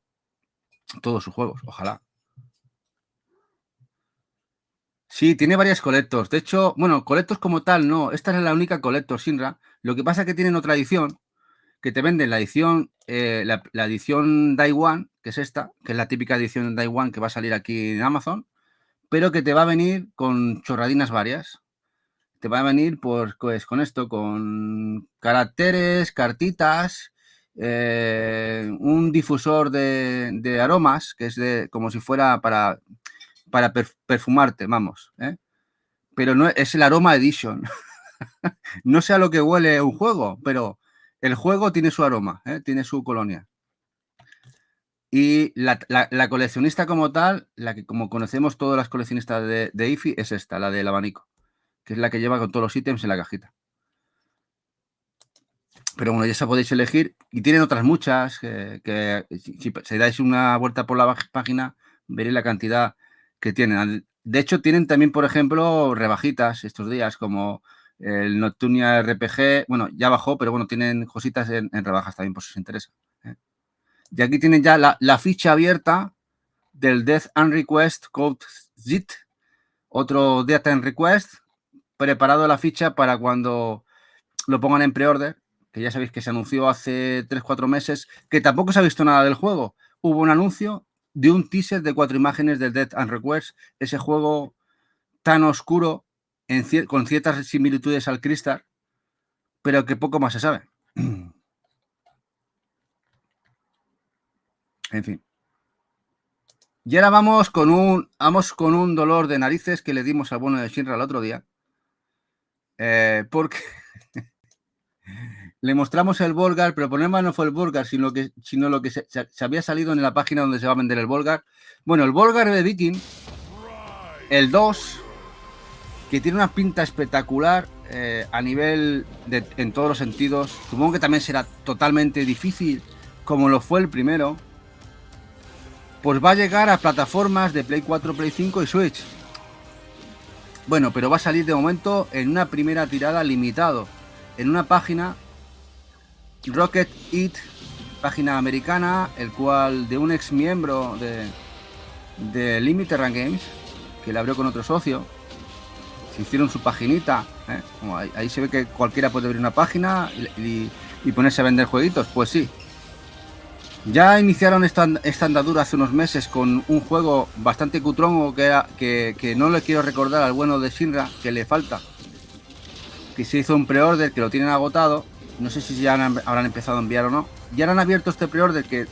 todos sus juegos. Ojalá. Sí, tiene varias Collectors. De hecho, bueno, Collectors como tal, no. Esta es la única Collector, Shinra. Lo que pasa es que tienen otra edición, que te venden la edición, la edición Day One, que es esta, que es la típica edición Day One que va a salir aquí en Amazon, pero que te va a venir con chorradinas varias. Te va a venir pues, con esto, con caracteres, cartitas, un difusor de aromas, que es como si fuera para perfumarte, vamos, ¿eh? Pero no es el Aroma Edition. No sé a lo que huele un juego, pero el juego tiene su aroma, ¿eh? Tiene su colonia. Y la coleccionista como tal, la que como conocemos todas las coleccionistas de IFI, es esta, la del abanico, que es la que lleva con todos los ítems en la cajita. Pero bueno, ya se podéis elegir. Y tienen otras muchas, que si dais una vuelta por la página, veréis la cantidad que tienen. De hecho, tienen también, por ejemplo, rebajitas estos días, como el Nocturnia RPG. Bueno, ya bajó, pero bueno, tienen cositas en rebajas también, por si os interesa. Y aquí tienen ya la ficha abierta del Death and Request Code ZIT. Otro Death and Request, preparado la ficha para cuando lo pongan en pre-order, que ya sabéis que se anunció hace 3-4 meses, que tampoco se ha visto nada del juego. Hubo un anuncio de un teaser de 4 imágenes del Death and Request, ese juego tan oscuro, con ciertas similitudes al Crystal, pero que poco más se sabe. En fin. Y ahora vamos con un dolor de narices que le dimos al bueno de Shinra el otro día. Porque le mostramos el Volgar, pero el problema no fue el Volgar, sino lo que se había salido en la página donde se va a vender el Volgar. Bueno, el Volgar de Viking, el 2, que tiene una pinta espectacular a nivel en todos los sentidos. Supongo que también será totalmente difícil, como lo fue el primero. Pues va a llegar a plataformas de Play 4, Play 5 y Switch. Bueno, pero va a salir de momento en una primera tirada limitado, en una página Rocket Eat, página americana, el cual de un ex miembro de Limited Run Games, que le abrió con otro socio, se hicieron su paginita, ¿eh? Como ahí se ve que cualquiera puede abrir una página y ponerse a vender jueguitos. Pues sí, ya iniciaron esta andadura hace unos meses con un juego bastante cutrongo que no le quiero recordar al bueno de Shinra, que le falta, que se hizo un pre-order, que lo tienen agotado. No sé si ya habrán empezado a enviar o no. Ya han abierto este pre-order que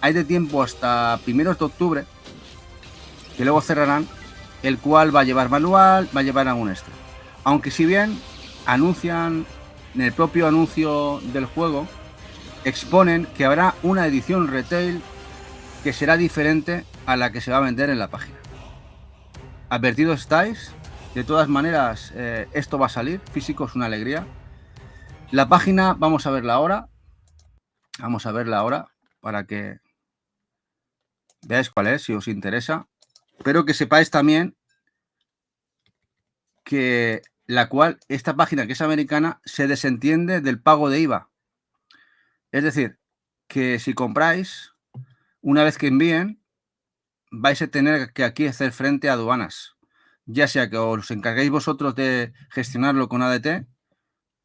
hay de tiempo hasta primeros de octubre, que luego cerrarán, el cual va a llevar manual, va a llevar algún extra. Aunque si bien anuncian, en el propio anuncio del juego, exponen que habrá una edición retail que será diferente a la que se va a vender en la página. Advertidos estáis. De todas maneras, esto va a salir. Físico es una alegría. La página, vamos a verla ahora. Vamos a verla ahora para que veáis cuál es, si os interesa. Pero que sepáis también que esta página, que es americana, se desentiende del pago de IVA. Es decir, que si compráis, una vez que envíen, vais a tener que aquí hacer frente a aduanas. Ya sea que os encarguéis vosotros de gestionarlo con ADT,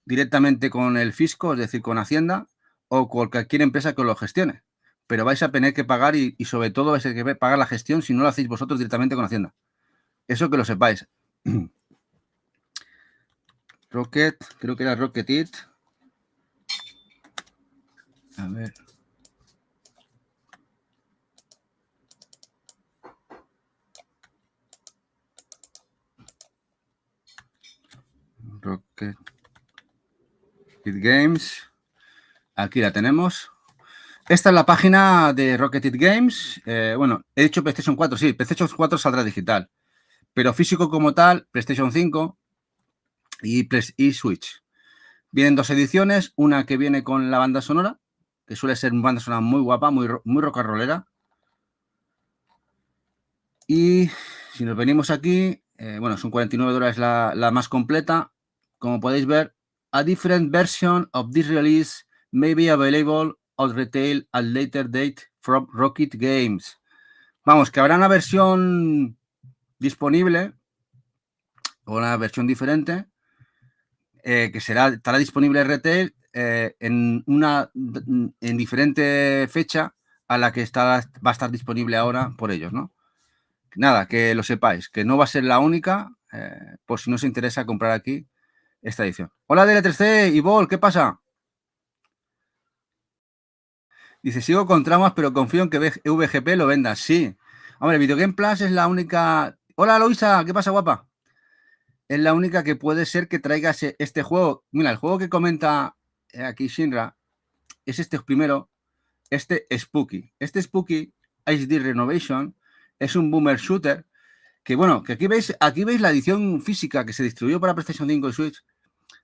directamente con el fisco, es decir, con Hacienda, o cualquier empresa que os lo gestione. Pero vais a tener que pagar y sobre todo vais a tener que pagar la gestión si no lo hacéis vosotros directamente con Hacienda. Eso que lo sepáis. Rocket, creo que era Rocket It. A ver. Rocket It Games. Aquí la tenemos. Esta es la página de Rocket It Games. Bueno, he dicho PlayStation 4. Sí, PlayStation 4 saldrá digital. Pero físico como tal, PlayStation 5 y Switch. Vienen dos ediciones. Una que viene con la banda sonora, que suele ser una banda sonora muy guapa, muy rock and rollera. Y si nos venimos aquí, bueno, son $49 la más completa. Como podéis ver, a different version of this release may be available on retail at later date from Rocket Games. Vamos, que habrá una versión disponible o una versión diferente que estará disponible en retail en diferente fecha a la que va a estar disponible ahora por ellos, ¿no? Nada, que lo sepáis, que no va a ser la única, por si no os interesa comprar aquí esta edición. Hola DL3C, Ivol, ¿qué pasa? Dice, sigo con traumas, pero confío en que VGP lo venda. Sí. Hombre, Video Game Plus es la única... Hola, Loisa, ¿qué pasa, guapa? Es la única que puede ser que traiga este juego. Mira, el juego que comenta aquí Shinra es este primero, este Spooky. Este Spooky HD Renovation es un boomer shooter que, bueno, que aquí veis la edición física que se distribuyó para PlayStation 5 y Switch.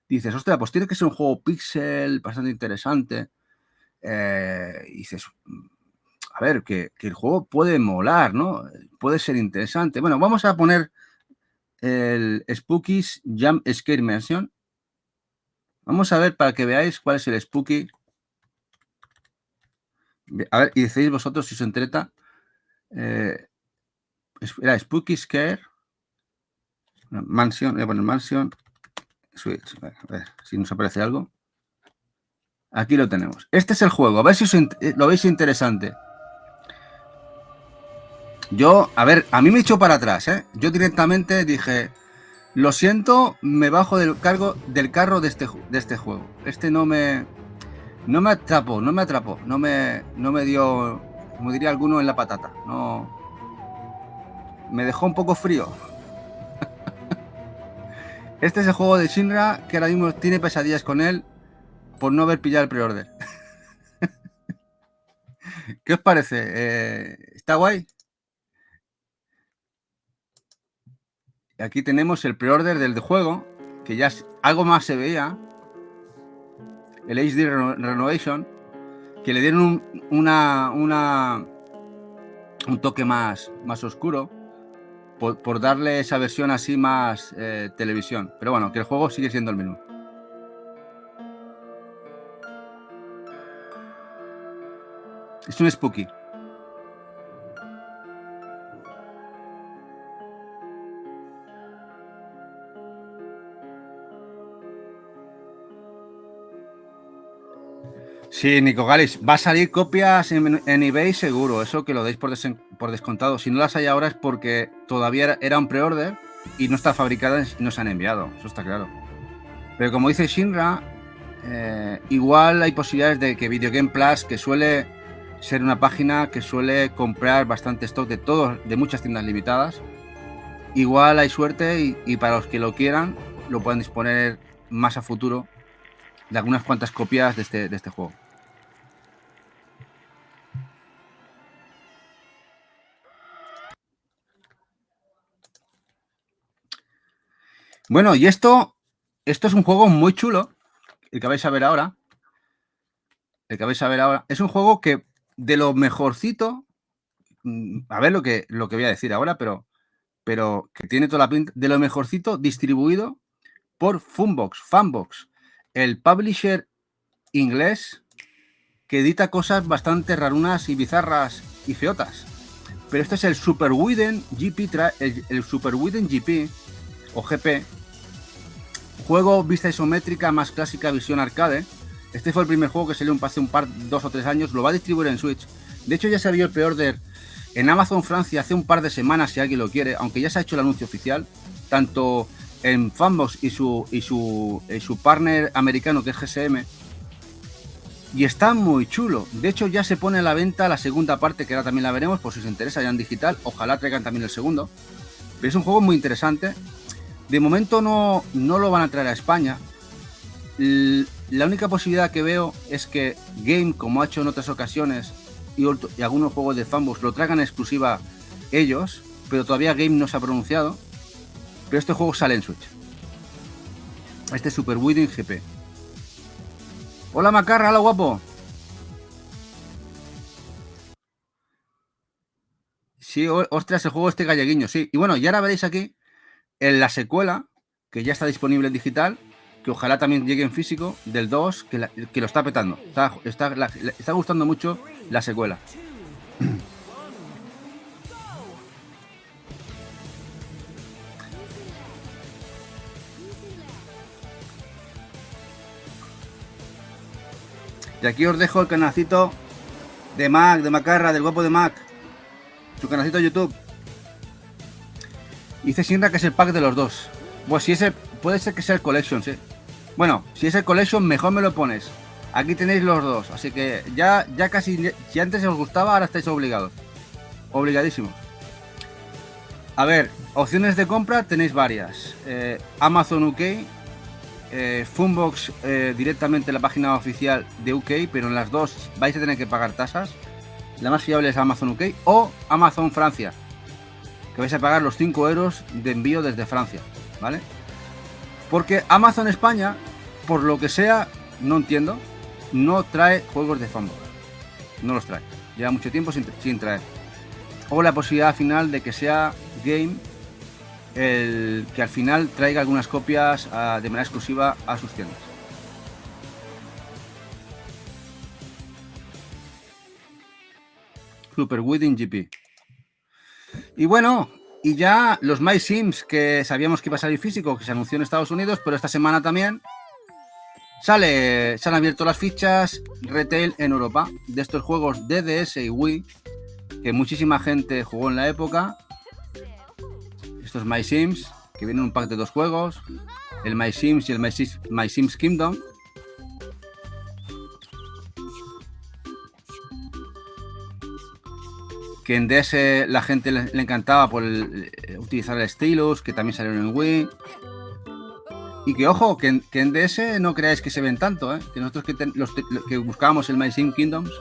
Dices, ostras, pues tiene que ser un juego pixel bastante interesante. Y dices, a ver, que el juego puede molar, ¿no? Puede ser interesante. Bueno, vamos a poner el Spooky's Jump Scare Mansion. Vamos a ver para que veáis cuál es el Spooky. A ver, y decís vosotros si os entreta. Era Spooky Scare Mansion. Voy a poner Mansion Switch. A ver si nos aparece algo. Aquí lo tenemos. Este es el juego. A ver si lo veis interesante. Yo, a ver, a mí me echó para atrás, ¿eh? Yo directamente dije, lo siento, me bajo del carro de este juego. Este no me atrapó, no me dio, como diría alguno, en la patata. No, me dejó un poco frío. Este es el juego de Shinra, que ahora mismo tiene pesadillas con él por no haber pillado el pre-order. ¿Qué os parece? ¿Está guay? Aquí tenemos el pre-order del juego, que ya algo más se veía. El HD Renovation, que le dieron un toque más oscuro por darle esa versión así más televisión. Pero bueno, que el juego sigue siendo el menú. Es un Spooky. Sí, Nico Galis, va a salir copias en eBay seguro, eso que lo deis por descontado. Si no las hay ahora es porque todavía era un pre-order y no está fabricada y no se han enviado, eso está claro. Pero como dice Shinra, igual hay posibilidades de que Video Game Plus, que suele ser una página que suele comprar bastante stock de muchas tiendas limitadas, igual hay suerte y para los que lo quieran lo pueden disponer más a futuro de algunas cuantas copias de este juego. Bueno, y esto es un juego muy chulo, el que vais a ver ahora. Es un juego que de lo mejorcito, a ver lo que voy a decir ahora, pero que tiene toda la pinta, de lo mejorcito distribuido por Funbox, el publisher inglés que edita cosas bastante rarunas y bizarras y feotas. Pero este es el Super Widen GP, el Super Widen GP o GP, juego vista isométrica más clásica visión arcade. Este fue el primer juego que salió hace 2 o 3 años, lo va a distribuir en Switch. De hecho ya se vio el pre-order en Amazon Francia hace un par de semanas si alguien lo quiere, aunque ya se ha hecho el anuncio oficial, tanto en Funbox y su partner americano que es GSM. Y está muy chulo. De hecho ya se pone a la venta la segunda parte, que ahora también la veremos, por si os interesa ya en digital. Ojalá traigan también el segundo. Pero es un juego muy interesante. De momento no lo van a traer a España. La única posibilidad que veo es que Game, como ha hecho en otras ocasiones, y algunos juegos de Fanbox lo traigan en exclusiva ellos, pero todavía Game no se ha pronunciado. Pero este juego sale en Switch. Este Super Widen GP. Hola Macarra, hola guapo. Sí, ostras, el juego este galleguiño, sí. Y bueno, y ahora veréis aquí en la secuela, que ya está disponible en digital, que ojalá también llegue en físico, del 2, que lo está petando. Está gustando mucho la secuela. Y aquí os dejo el canalcito de Mac, de Macarra, del guapo de Mac. Su canalcito de YouTube. Dice Sinra que es el pack de los dos. Pues si ese puede ser que sea el Collection, sí. Bueno, si es el Collection, mejor me lo pones. Aquí tenéis los dos, así que ya casi, si antes os gustaba, ahora estáis obligados. Obligadísimos. A ver, opciones de compra tenéis varias. Amazon UK, Funbox directamente en la página oficial de UK, pero en las dos vais a tener que pagar tasas. La más fiable es Amazon UK o Amazon Francia, que vais a pagar los 5 euros de envío desde Francia, ¿vale? Porque Amazon España, por lo que sea, no entiendo, no trae juegos de Fanbox. No los trae. Lleva mucho tiempo sin traer. O la posibilidad final de que sea Game el que al final traiga algunas copias de manera exclusiva a sus tiendas. Super Widen GP. Y bueno, y ya los My Sims, que sabíamos que iba a salir físico, que se anunció en Estados Unidos, pero esta semana también se han abierto las fichas retail en Europa de estos juegos de DS y Wii, que muchísima gente jugó en la época. Estos My Sims, que vienen en un pack de 2 juegos, el My Sims y el My Sims Kingdom. Que en DS la gente le encantaba por utilizar el stylus, que también salieron en Wii. Y que ojo, que en DS no creáis que se ven tanto, ¿eh? Que nosotros que buscábamos el My Sims Kingdoms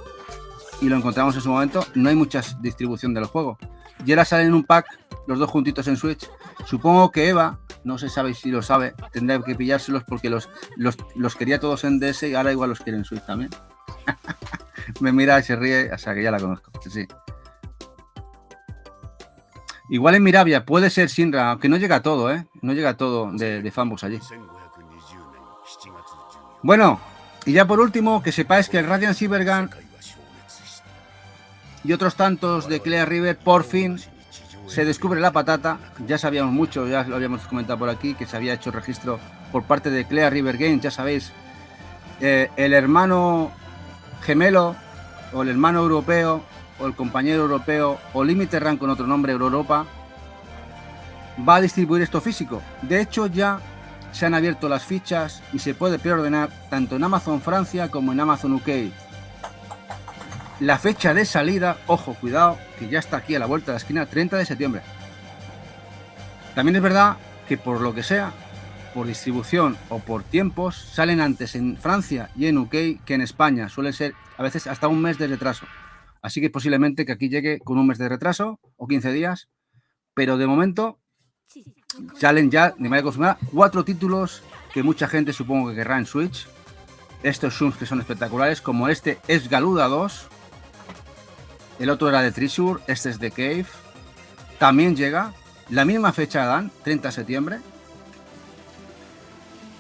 y lo encontramos en su momento, no hay mucha distribución del juego. Y ahora salen en un pack los dos juntitos en Switch. Supongo que Eva, no se sabe si lo sabe, tendrá que pillárselos porque los quería todos en DS y ahora igual los quiere en Switch también. Me mira y se ríe, o sea que ya la conozco, sí. Igual en Mirabia, puede ser Sinra, aunque no llega a todo, ¿eh? No llega a todo de Fanbox allí. Bueno, y ya por último, que sepáis que el Radiant Silvergun y otros tantos de Clear River, por fin se descubre la patata. Ya sabíamos mucho, ya lo habíamos comentado por aquí, que se había hecho registro por parte de Clear River Games, ya sabéis, el hermano gemelo o el hermano europeo o el compañero europeo o Limited Run con otro nombre, Europa, va a distribuir esto físico. De hecho, ya se han abierto las fichas y se puede preordenar tanto en Amazon Francia como en Amazon UK. La fecha de salida, ojo, cuidado, que ya está aquí a la vuelta de la esquina, 30 de septiembre. También es verdad que por lo que sea, por distribución o por tiempos, salen antes en Francia y en UK que en España. Suele ser a veces hasta un mes de retraso. Así que posiblemente que aquí llegue con un mes de retraso o 15 días. Pero de momento salen ya de manera confirmada 4 títulos que mucha gente supongo que querrá en Switch. Estos Shums que son espectaculares, como este es Galuda 2. El otro era de Treasure, este es de Cave. También llega. La misma fecha dan, 30 de septiembre.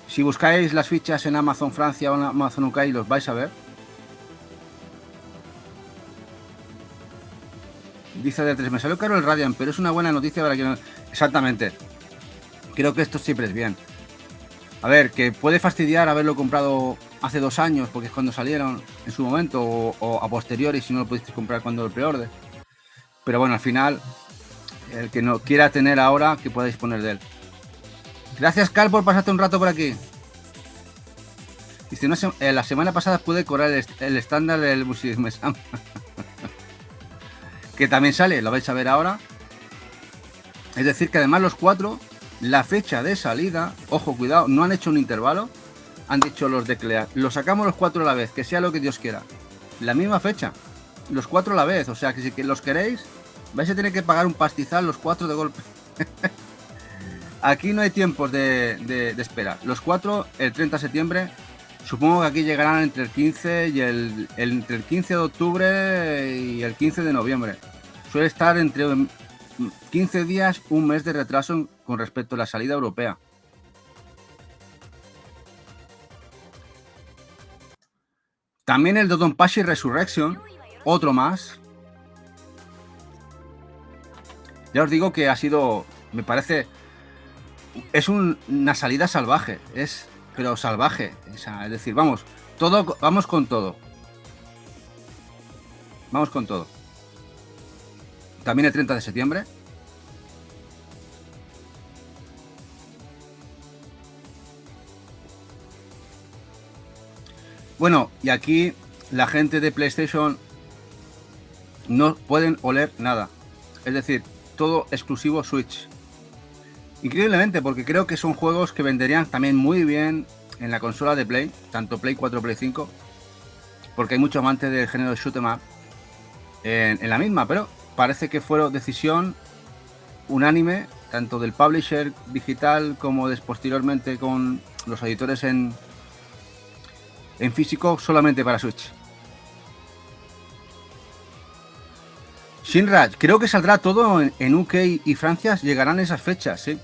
Si buscáis las fichas en Amazon Francia o en Amazon UK los vais a ver. Dice de 3, me salió caro el Radiant, pero es una buena noticia para que no... Exactamente. Creo que esto siempre es bien. A ver, que puede fastidiar haberlo comprado hace 2 años, porque es cuando salieron en su momento, o a posteriori si no lo pudisteis comprar cuando el preorden. Pero bueno, al final, el que no quiera tener ahora, que pueda disponer de él. Gracias, Carl, por pasarte un rato por aquí. Dice, la semana pasada pude cobrar el estándar del Musimesam. Que también sale, lo vais a ver ahora. Es decir, que además los 4 la fecha de salida, ojo, cuidado, no han hecho un intervalo, han dicho los de Clear, lo sacamos los 4 a la vez, que sea lo que Dios quiera. La misma fecha, los 4 a la vez, o sea que si los queréis, vais a tener que pagar un pastizal los 4 de golpe. Aquí no hay tiempos de espera. Los 4, el 30 de septiembre, supongo que aquí llegarán entre el 15 y entre el 15 de octubre y el 15 de noviembre. Suele estar entre 15 días, un mes de retraso con respecto a la salida europea. También el Dodonpachi Resurrection, otro más. Ya os digo que ha sido, me parece, es una salida salvaje, pero salvaje. O sea, es decir, vamos con todo. Vamos con todo. También el 30 de septiembre. Bueno, y aquí la gente de PlayStation no pueden oler nada. Es decir, todo exclusivo Switch. Increíblemente, porque creo que son juegos que venderían también muy bien en la consola de Play, tanto Play 4 Play 5, porque hay muchos amantes del género de shoot 'em up en la misma, pero parece que fue decisión unánime, tanto del publisher digital como posteriormente con los editores en físico, solamente para Switch. Shinra, creo que saldrá todo en UK y Francia, llegarán esas fechas, ¿sí?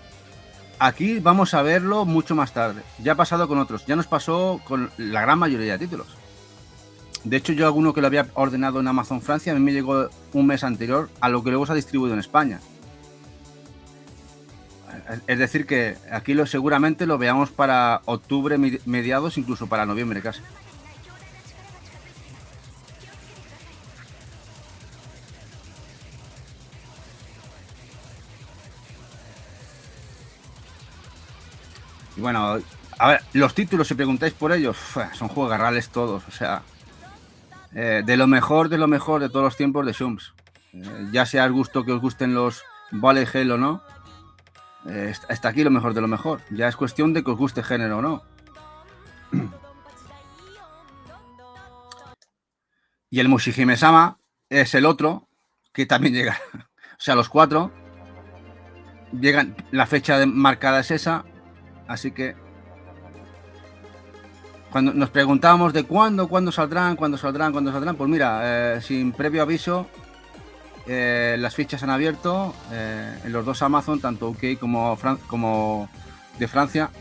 Aquí vamos a verlo mucho más tarde. Ya ha pasado con otros, ya nos pasó con la gran mayoría de títulos. De hecho, yo alguno que lo había ordenado en Amazon Francia, a mí me llegó un mes anterior a lo que luego se ha distribuido en España. Es decir que aquí seguramente lo veamos para octubre, mediados, incluso para noviembre casi. Y bueno, a ver, los títulos, si preguntáis por ellos, son juegos garrales todos, o sea, de lo mejor de todos los tiempos de Shums. Ya sea el gusto que os gusten los Valley Hell o no, está aquí lo mejor de lo mejor. Ya es cuestión de que os guste género o no. Y el Mushihime-sama es el otro que también llega. O sea, los 4 llegan, la fecha marcada es esa, así que cuando nos preguntábamos de cuándo saldrán, pues mira, sin previo aviso, las fichas han abierto en los dos Amazon, tanto UK como de Francia,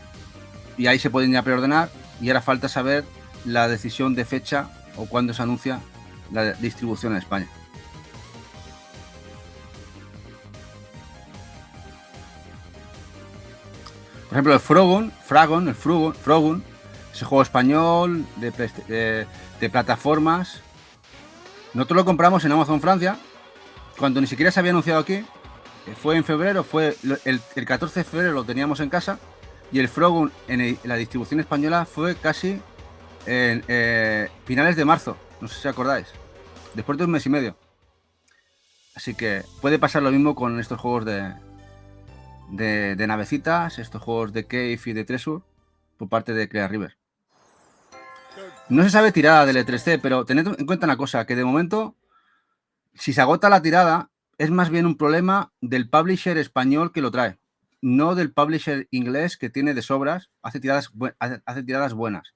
y ahí se pueden ya preordenar, y ahora falta saber la decisión de fecha o cuándo se anuncia la distribución en España. Por ejemplo, el Frogun, ese juego español de plataformas, nosotros lo compramos en Amazon Francia, cuando ni siquiera se había anunciado aquí. Fue en febrero, el 14 de febrero lo teníamos en casa, y el Frogun en la distribución española fue casi en finales de marzo, no sé si acordáis, después de un mes y medio. Así que puede pasar lo mismo con estos juegos de navecitas, estos juegos de Cave y de Treasure por parte de Clear River. No se sabe tirada del E3C, pero tened en cuenta una cosa, que de momento, si se agota la tirada, es más bien un problema del publisher español que lo trae, no del publisher inglés, que tiene de sobras, hace tiradas buenas.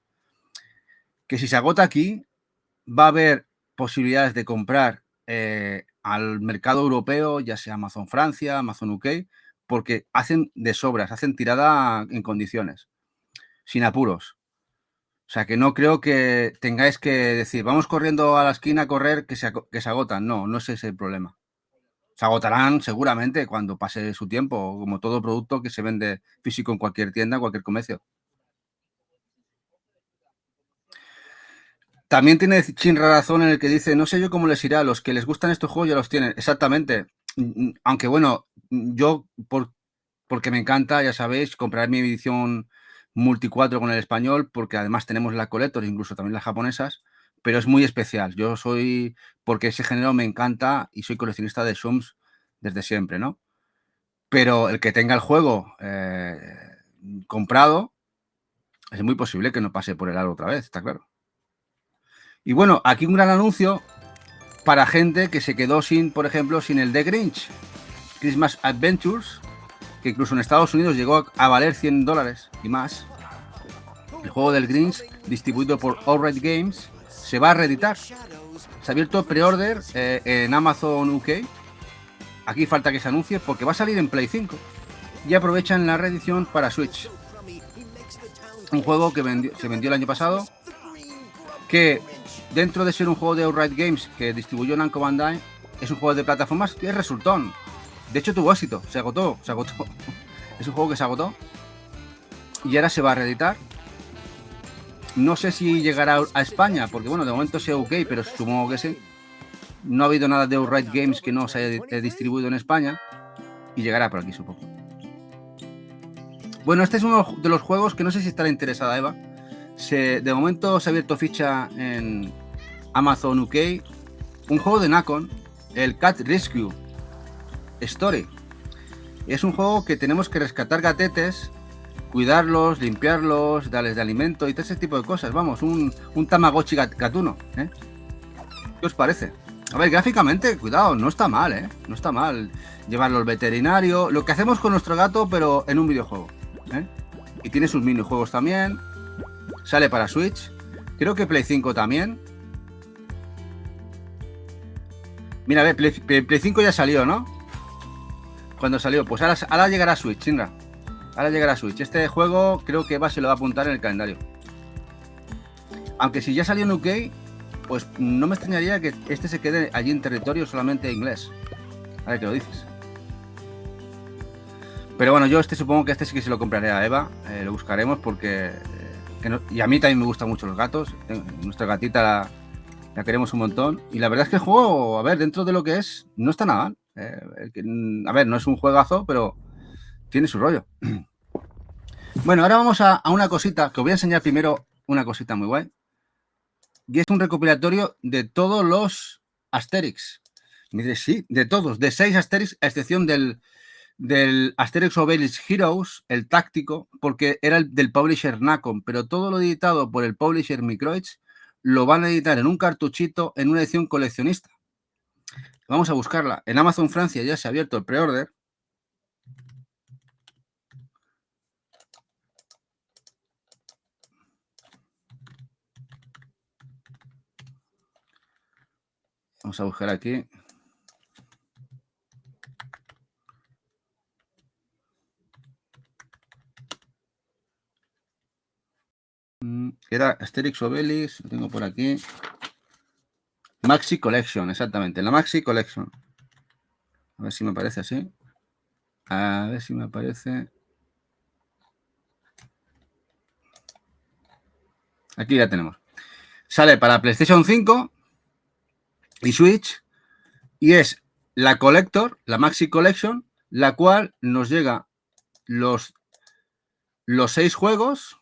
Que si se agota aquí, va a haber posibilidades de comprar al mercado europeo, ya sea Amazon Francia, Amazon UK, porque hacen de sobras, hacen tirada en condiciones, sin apuros. O sea, que no creo que tengáis que decir, vamos corriendo a la esquina a correr, que se agotan. No es ese el problema. Se agotarán seguramente cuando pase su tiempo, como todo producto que se vende físico en cualquier tienda, en cualquier comercio. También tiene Shinra razón en el que dice, no sé yo cómo les irá, a los que les gustan estos juegos ya los tienen. Exactamente. Aunque bueno, yo porque me encanta, ya sabéis, comprar mi edición multi 4 con el español, porque además tenemos la Collector, incluso también las japonesas, pero es muy especial. Yo porque ese género me encanta y soy coleccionista de Shums desde siempre, ¿no? pero el que tenga el juego comprado, es muy posible que no pase por el aro otra vez, está claro. Y bueno, aquí un gran anuncio para gente que se quedó sin, por ejemplo, sin el The Grinch, Christmas Adventures, que incluso en Estados Unidos llegó a valer $100 y más. El juego del Grinch, distribuido por Outright Games, se va a reeditar. Se ha abierto pre-order en Amazon UK. Aquí falta que se anuncie porque va a salir en Play 5. Y aprovechan la reedición para Switch. Un juego que se vendió el año pasado, que dentro de ser un juego de Outright Games que distribuyó Namco Bandai, es un juego de plataformas que es resultón. De hecho tuvo éxito, se agotó. Es un juego que se agotó y ahora se va a reeditar. No sé si llegará a España, porque bueno, de momento es UK, pero supongo que sí. No ha habido nada de Outright Games que no se haya distribuido en España y llegará por aquí, supongo. Bueno, este es uno de los juegos que no sé si estará interesada Eva. De momento se ha abierto ficha en Amazon UK. Un juego de Nacon, el Cat Rescue Story. Es un juego que tenemos que rescatar gatetes, cuidarlos, limpiarlos, darles de alimento y todo ese tipo de cosas. Vamos, un Tamagotchi gatuno, ¿eh? ¿Qué os parece? A ver, gráficamente, cuidado, no está mal, ¿eh? No está mal llevarlo al veterinario. Lo que hacemos con nuestro gato, pero en un videojuego, ¿eh? Y tiene sus minijuegos también. Sale para Switch. Creo que Play 5 también. Mira, a ver, Play 5 ya salió, ¿no? Cuando salió, pues ahora llegará a Switch, chinga. Ahora llegará a Switch. Este juego creo que se lo va a apuntar en el calendario. Aunque si ya salió en UK, pues no me extrañaría que este se quede allí en territorio solamente inglés. A ver qué lo dices. Pero bueno, yo supongo que este sí que se lo compraré a Eva. Lo buscaremos porque... y a mí también me gustan mucho los gatos. Nuestra gatita la queremos un montón. Y la verdad es que el juego, a ver, dentro de lo que es, no está nada mal. A ver, no es un juegazo, pero tiene su rollo. Bueno, ahora vamos a una cosita, que os voy a enseñar primero una cosita muy guay. Y es un recopilatorio de todos los Asterix. Me dice, sí, de todos, de 6 Asterix, a excepción del Asterix Obelix Heroes, el táctico, porque era el del publisher Nacon, pero todo lo editado por el publisher Microids lo van a editar en un cartuchito en una edición coleccionista. Vamos a buscarla. En Amazon Francia ya se ha abierto el pre-order. Vamos a buscar aquí. Era Asterix Obelix, lo tengo por aquí. Maxi Collection, exactamente, la Maxi Collection. A ver si me aparece así. A ver si me aparece. Aquí ya tenemos. Sale para PlayStation 5 y Switch y es la Collector, la Maxi Collection, la cual nos llega los 6 juegos,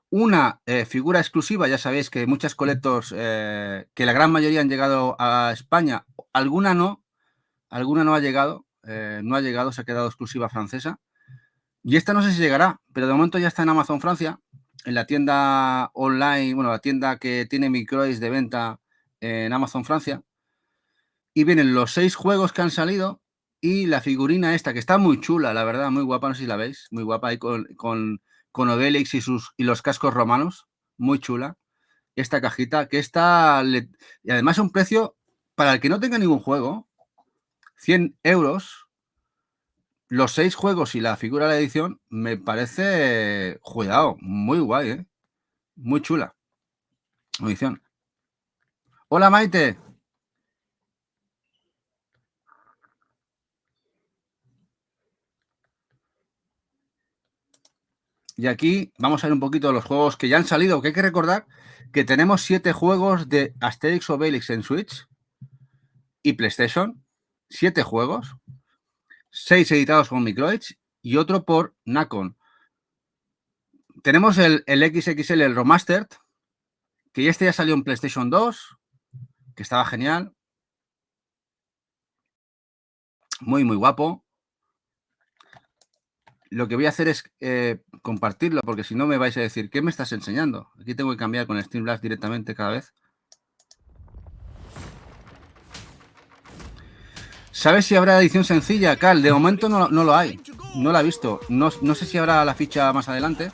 una figura exclusiva. Ya sabéis que muchas Collectors, que la gran mayoría han llegado a España, alguna no ha llegado, se ha quedado exclusiva francesa. Y esta no sé si llegará, pero de momento ya está en Amazon Francia, en la tienda online, bueno, la tienda que tiene Microids de venta en Amazon Francia. Y vienen los 6 juegos que han salido y la figurina esta, que está muy chula, la verdad, muy guapa, no sé si la veis, muy guapa, ahí con Obelix y los cascos romanos, muy chula. Esta cajita, que y además un precio, para el que no tenga ningún juego, 100 euros. Los 6 juegos y la figura de la edición me parece, cuidado, muy guay, ¿eh? Muy chula. Edición. Hola, Maite. Y aquí vamos a ver un poquito de los juegos que ya han salido, que hay que recordar que tenemos 7 juegos de Asterix Obelix en Switch y PlayStation. 7 juegos. 6 editados con Microids y otro por Nacon. Tenemos el XXL, el Remastered, que este ya salió en PlayStation 2, que estaba genial. Muy, muy guapo. lo que voy a hacer es compartirlo, porque si no me vais a decir, ¿qué me estás enseñando? Aquí tengo que cambiar con Streamlabs directamente cada vez. ¿Sabes si habrá edición sencilla, Cal? De momento no lo hay. No la he visto. No sé si habrá la ficha más adelante.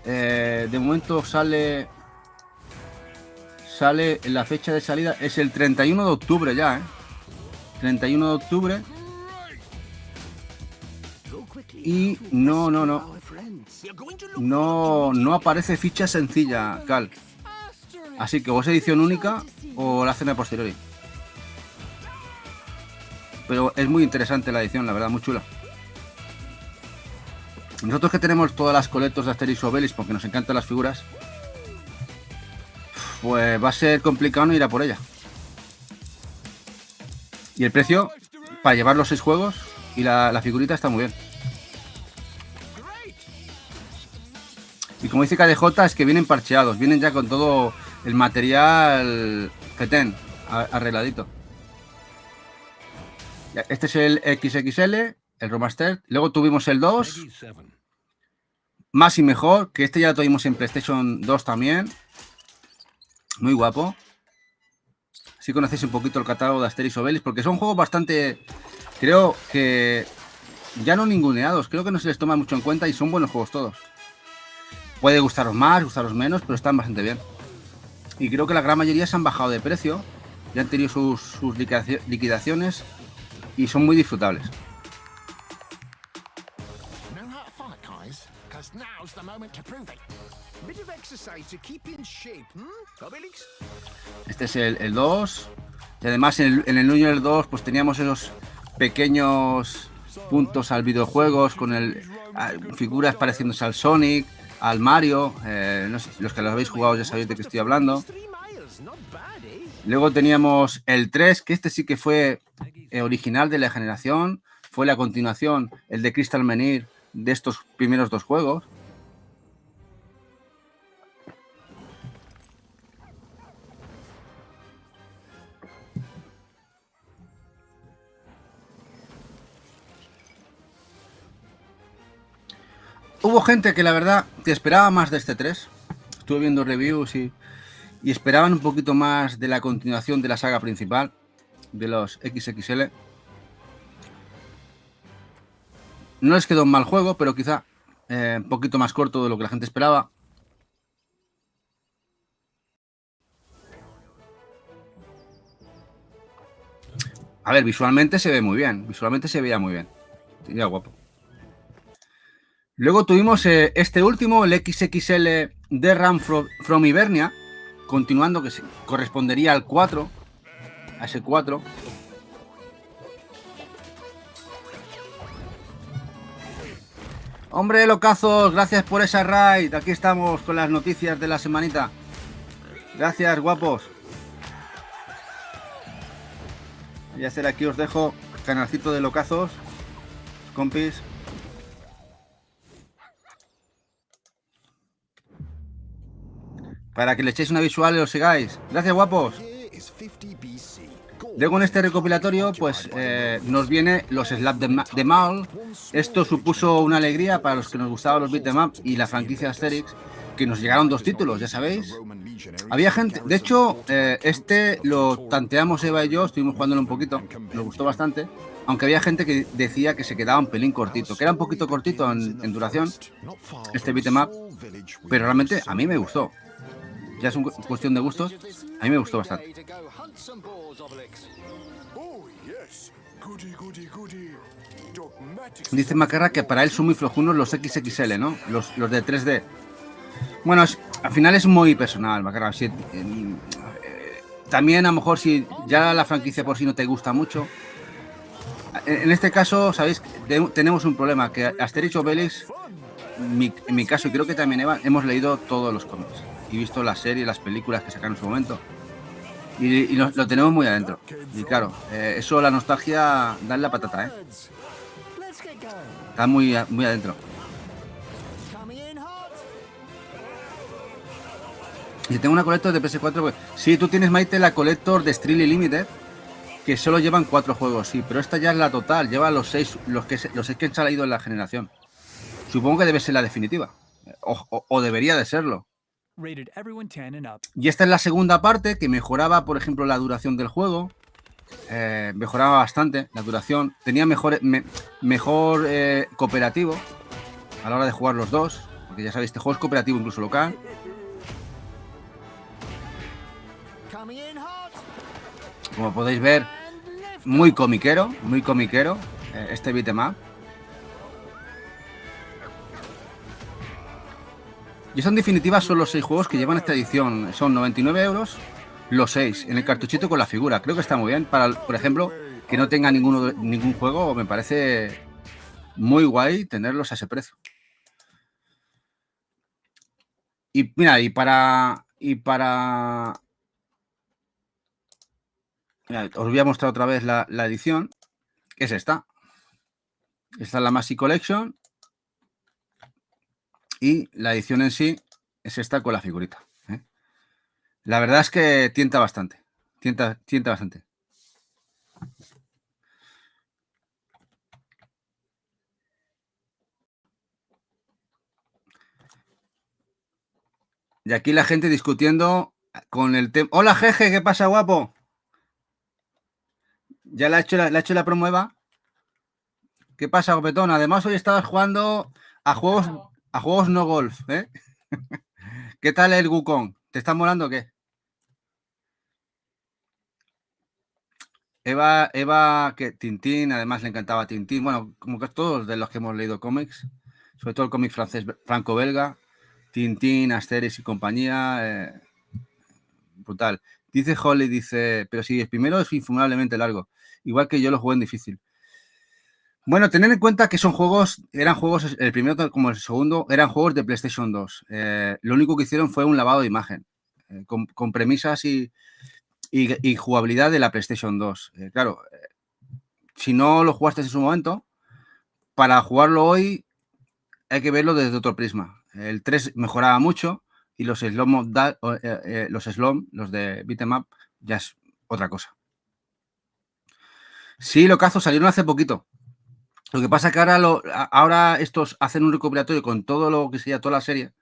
De momento sale la fecha de salida. Es el 31 de octubre ya, 31 de octubre. Y no aparece ficha sencilla, Cal. Así que o es edición única o la hacen a posteriori. Pero es muy interesante la edición, la verdad, muy chula. Nosotros que tenemos todas las colectos de Asterix y Obelix porque nos encantan las figuras, pues va a ser complicado no ir a por ella. Y el precio, para llevar los 6 juegos y la figurita está muy bien. Y como dice KDJ, es que vienen parcheados, vienen ya con todo el material fetén arregladito. Este es el XXL, el Remastered. Luego tuvimos el 2, más y mejor, que este ya lo tuvimos en PlayStation 2 también. Muy guapo. Si conocéis un poquito el catálogo de Asterix y Obelix, porque son juegos bastante, creo que ya no ninguneados, creo que no se les toma mucho en cuenta y son buenos juegos todos. Puede gustaros más, gustaros menos, pero están bastante bien. Y creo que la gran mayoría se han bajado de precio, ya han tenido sus liquidaciones y son muy disfrutables. Este es el 2. Y además en el 1 y el 2 pues teníamos esos pequeños puntos al videojuegos con figuras pareciéndose al Sonic, al Mario. No sé, los que lo habéis jugado ya sabéis de qué estoy hablando. Luego teníamos el 3, que este sí que fue original de la generación. Fue la continuación, el de Crystal Menhir, de estos primeros 2 juegos. Hubo gente que la verdad que esperaba más de este 3. Estuve viendo reviews y esperaban un poquito más de la continuación de la saga principal de los XXL. No les quedó un mal juego, pero quizá un poquito más corto de lo que la gente esperaba. A ver, visualmente se ve muy bien. Visualmente se veía muy bien. Sería guapo. Luego tuvimos este último, el XXL de Ram from Hibernia, continuando, que correspondería al 4, a ese 4. Hombre, locazos, gracias por esa raid. Aquí estamos con las noticias de la semanita. Gracias, guapos. Voy a hacer aquí, os dejo canalcito de locazos, compis. Para que le echéis una visual y lo sigáis. Gracias, guapos. Luego en este recopilatorio pues nos viene los Slap de Maul. Esto supuso una alegría para los que nos gustaban los beat'em up y la franquicia Asterix, que nos llegaron 2 títulos, ya sabéis. Había gente, de hecho, este lo tanteamos Eva y yo, estuvimos jugándolo un poquito, nos gustó bastante, aunque había gente que decía que se quedaba un pelín cortito, que era un poquito cortito en duración, este beat'em up, pero realmente a mí me gustó. Ya es cuestión de gustos, a mí me gustó bastante. Dice Macarra que para él son muy flojunos los XXL, ¿no? Los de 3D. Bueno, al final es muy personal, Macarra. También a lo mejor si ya la franquicia por sí no te gusta mucho. En este caso, sabéis, tenemos un problema, que Asterix y Obelix, en mi caso, y creo que también Eva, hemos leído todos los cómics y visto las series, las películas que sacaron en su momento. Y lo tenemos muy adentro. Y claro, eso, la nostalgia, da en la patata, Está muy adentro. Y tengo una Collector de PS4. Pues, sí, tú tienes, Maite, la Collector de Strictly Limited, que solo llevan 4 juegos, sí, pero esta ya es la total. Lleva los 6 que han salido en la generación. Supongo que debe ser la definitiva. O debería de serlo. Y esta es la segunda parte que mejoraba, por ejemplo, la duración del juego. Mejoraba bastante la duración. Tenía mejor cooperativo a la hora de jugar los dos. Porque ya sabéis, este juego es cooperativo incluso local. Como podéis ver, muy comiquero este beat'em up. Y eso en definitiva son los 6 juegos que llevan esta edición. Son 99 euros los 6 en el cartuchito con la figura. Creo que está muy bien. Para, por ejemplo, que no tenga ningún juego, me parece muy guay tenerlos a ese precio. Y mira, mira, os voy a mostrar otra vez la edición. Es esta. Esta es la Maxi Collection. Y la edición en sí es esta con la figurita. La verdad es que tienta bastante. Tienta bastante. Y aquí la gente discutiendo con el tema. Hola, Jeje, ¿qué pasa, guapo? ¿Ya le ha hecho la promo Eva? ¿Qué pasa, Gopetón? Además, hoy estabas jugando a juegos no golf, ¿eh? ¿Qué tal el Wukong? ¿Te está molando o qué? Eva, que Tintín, además le encantaba Tintín. Bueno, como que todos de los que hemos leído cómics, sobre todo el cómic francés franco-belga, Tintín, Asterix y compañía, brutal. Dice Holly, pero sí, el primero es infumablemente largo, igual que yo lo jugué en difícil. Bueno, tened en cuenta que eran juegos, el primero como el segundo, eran juegos de PlayStation 2. Lo único que hicieron fue un lavado de imagen, con premisas y jugabilidad de la PlayStation 2. Claro, si no lo jugaste en su momento, para jugarlo hoy hay que verlo desde otro prisma. El 3 mejoraba mucho y los slom, los de beat'em up, ya es otra cosa. Sí, Locazo, salieron hace poquito. Lo que pasa es que ahora estos hacen un recopilatorio con todo lo que sería toda la serie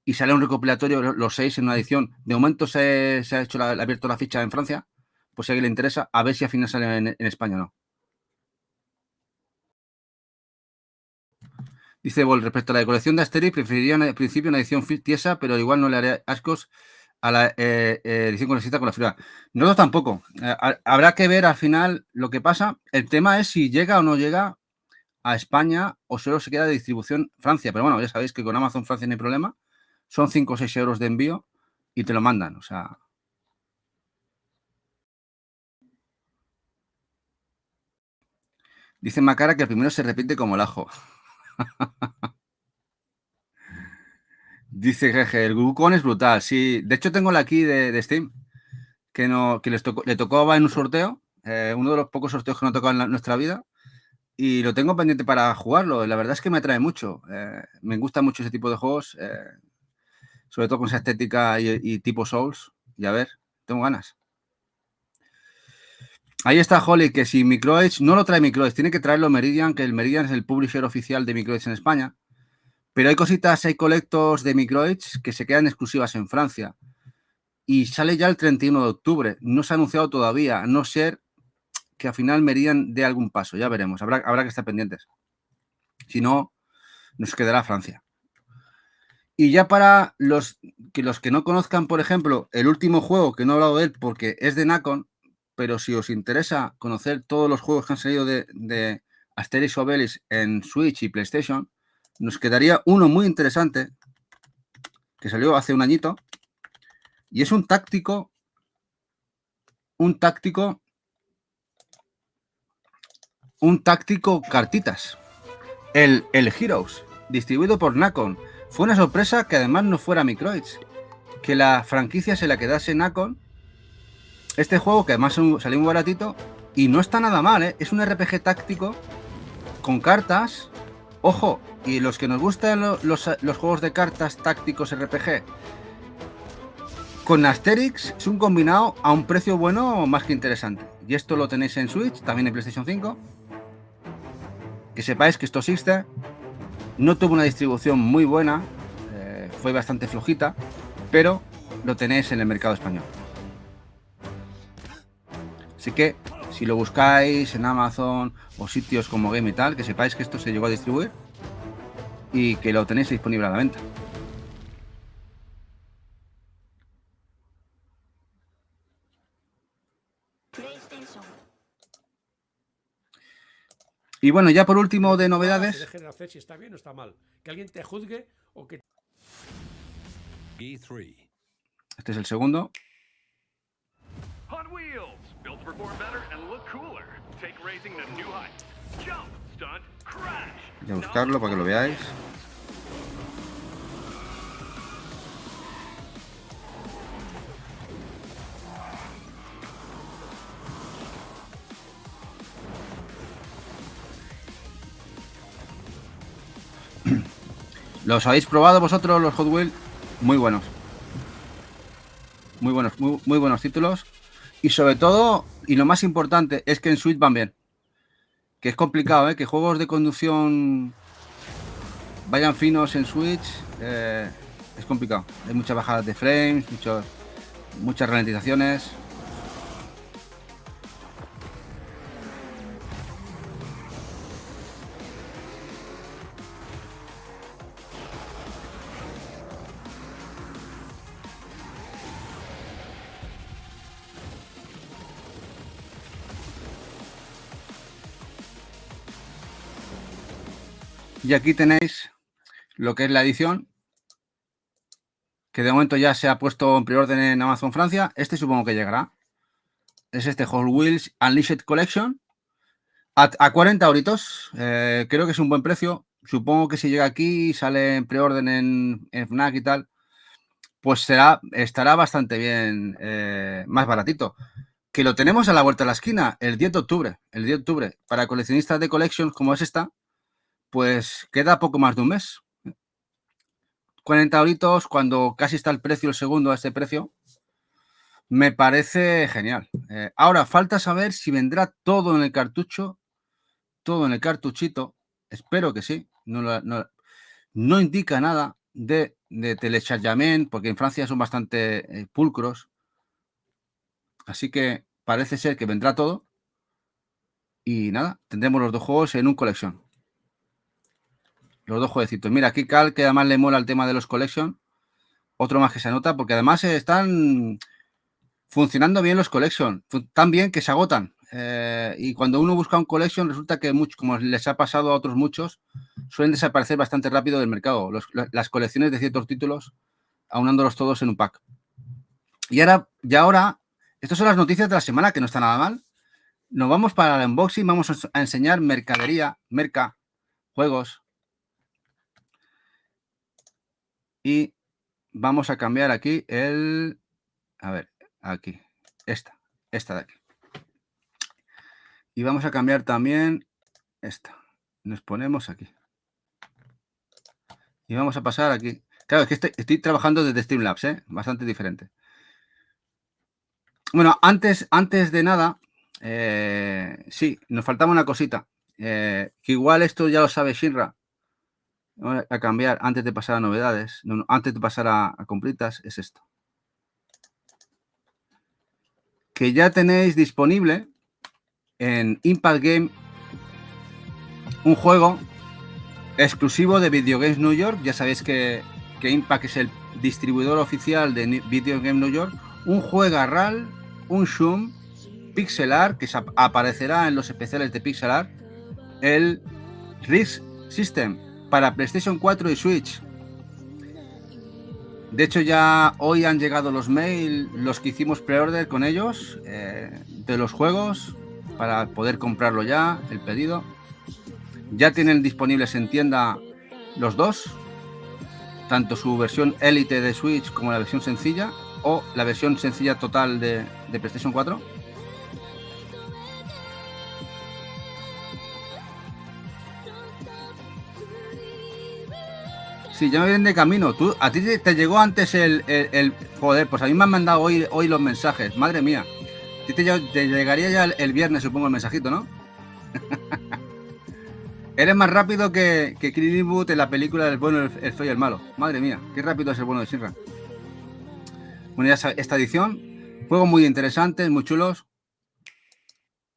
y sale un recopilatorio, los 6 en una edición. De momento se ha hecho abierto la ficha en Francia, pues si a alguien le interesa, a ver si al final sale en España o no. Dice Bol, respecto a la colección de Asterix, preferiría en principio una edición tiesa, pero igual no le haré ascos a la edición coleccionista con la figura. Nosotros tampoco. Habrá que ver al final lo que pasa. El tema es si llega o no llega a España o solo se queda de distribución Francia. Pero bueno, ya sabéis que con Amazon Francia no hay problema. Son 5 o 6 euros de envío y te lo mandan. O sea... Dice Macara que el primero se repite como el ajo. Dice Jeje, el Wukong es brutal. Sí, de hecho tengo la aquí de Steam, que le tocaba en un sorteo, uno de los pocos sorteos que no tocado en nuestra vida, y lo tengo pendiente para jugarlo. La verdad es que me atrae mucho. Me gusta mucho ese tipo de juegos, sobre todo con esa estética y tipo Souls. Y a ver, tengo ganas. Ahí está Holly, que si Microids no lo trae Microids, tiene que traerlo Meridian, que el Meridian es el publisher oficial de Microids en España. Pero hay cositas, hay colectos de Microids que se quedan exclusivas en Francia. Y sale ya el 31 de octubre. No se ha anunciado todavía, a no ser que al final Meridian dé algún paso. Ya veremos, habrá que estar pendientes. Si no, nos quedará Francia. Y ya para los que no conozcan, por ejemplo, el último juego, que no he hablado de él porque es de Nacon, pero si os interesa conocer todos los juegos que han salido de Asterix y Obelix en Switch y PlayStation, nos quedaría uno muy interesante que salió hace un añito y es un táctico cartitas, el Heroes, distribuido por Nacon. Fue una sorpresa que además no fuera Microids, que la franquicia se la quedase Nacon. Este juego que además salió muy baratito y no está nada mal, ¿eh? Es un RPG táctico con cartas. Ojo, y los que nos gustan los juegos de cartas tácticos RPG con Asterix, es un combinado a un precio bueno más que interesante. Y esto lo tenéis en Switch, también en PlayStation 5. Que sepáis que esto existe. No tuvo una distribución muy buena, fue bastante flojita, pero lo tenéis en el mercado español. Así que si lo buscáis en Amazon o sitios como Game y tal, que sepáis que esto se llegó a distribuir y que lo tenéis disponible a la venta. Y bueno, ya por último de novedades. Dejen hacer si está bien o está mal. Que alguien te juzgue o que. E3. Este es el segundo. Hot Wheels, built to perform better and look cooler. Take racing to new heights. Jump, stunt, crash. Voy a buscarlo para que lo veáis. ¿Los habéis probado vosotros, los Hot Wheels? Muy buenos. Muy buenos, muy buenos títulos. Y sobre todo, y lo más importante, es que en Switch van bien. Que es complicado, ¿eh? Que juegos de conducción vayan finos en Switch. Es complicado. Hay muchas bajadas de frames, muchas ralentizaciones. Y aquí tenéis lo que es la edición, que de momento ya se ha puesto en preorden en Amazon Francia. Este supongo que llegará. Es este Hot Wheels Unleashed Collection a 40 euritos. Creo que es un buen precio. Supongo que si llega aquí y sale en preorden en Fnac y tal, pues estará bastante bien, más baratito. Que lo tenemos a la vuelta de la esquina, el 10 de octubre. El 10 de octubre. Para coleccionistas de collections como es esta, pues queda poco más de un mes. 40 euritos cuando casi está el precio, el segundo a este precio. Me parece genial. Ahora falta saber si vendrá todo en el cartucho, todo en el cartuchito. Espero que sí. No indica nada de telechargement, porque en Francia son bastante pulcros. Así que parece ser que vendrá todo. Y nada, tendremos los dos juegos en un collection. Los dos jueguecitos. Mira, aquí Cal, que además le mola el tema de los collection. Otro más que se anota, porque además están funcionando bien los collection. Tan bien que se agotan. Y cuando uno busca un collection, resulta que como les ha pasado a otros muchos, suelen desaparecer bastante rápido del mercado. Las colecciones de ciertos títulos, aunándolos todos en un pack. Y ahora, estas son las noticias de la semana, que no está nada mal. Nos vamos para el unboxing, vamos a enseñar mercadería, juegos. Y vamos a cambiar aquí a ver, aquí, esta de aquí. Y vamos a cambiar también esta. Nos ponemos aquí. Y vamos a pasar aquí. Claro, es que estoy trabajando desde Streamlabs, bastante diferente. Bueno, antes de nada, sí, nos faltaba una cosita. Que igual esto ya lo sabe Shinra. Voy a cambiar antes de pasar a novedades. No, antes de pasar a compritas, es esto. Que ya tenéis disponible en Impact Game un juego exclusivo de Video Games New York. Ya sabéis que Impact es el distribuidor oficial de Video Game New York. Un juegarral, un Shum pixel art que aparecerá en los especiales de pixel art. El Risk System para PlayStation 4 y Switch. De hecho, ya hoy han llegado los mails, los que hicimos pre-order con ellos, de los juegos, para poder comprarlo ya, el pedido. Ya tienen disponibles en tienda los dos, tanto su versión Elite de Switch como la versión sencilla, o la versión sencilla total de PlayStation 4. Sí, ya me vienen de camino. A ti te llegó antes el joder, pues a mí me han mandado hoy los mensajes. Madre mía. A ti te llegaría ya el viernes, supongo, el mensajito, ¿no? Eres más rápido que Clint Eastwood en la película del bueno, el feo y el malo. Madre mía, qué rápido es el bueno de Shinra. Bueno, ya sabéis, esta edición, juegos muy interesantes, muy chulos.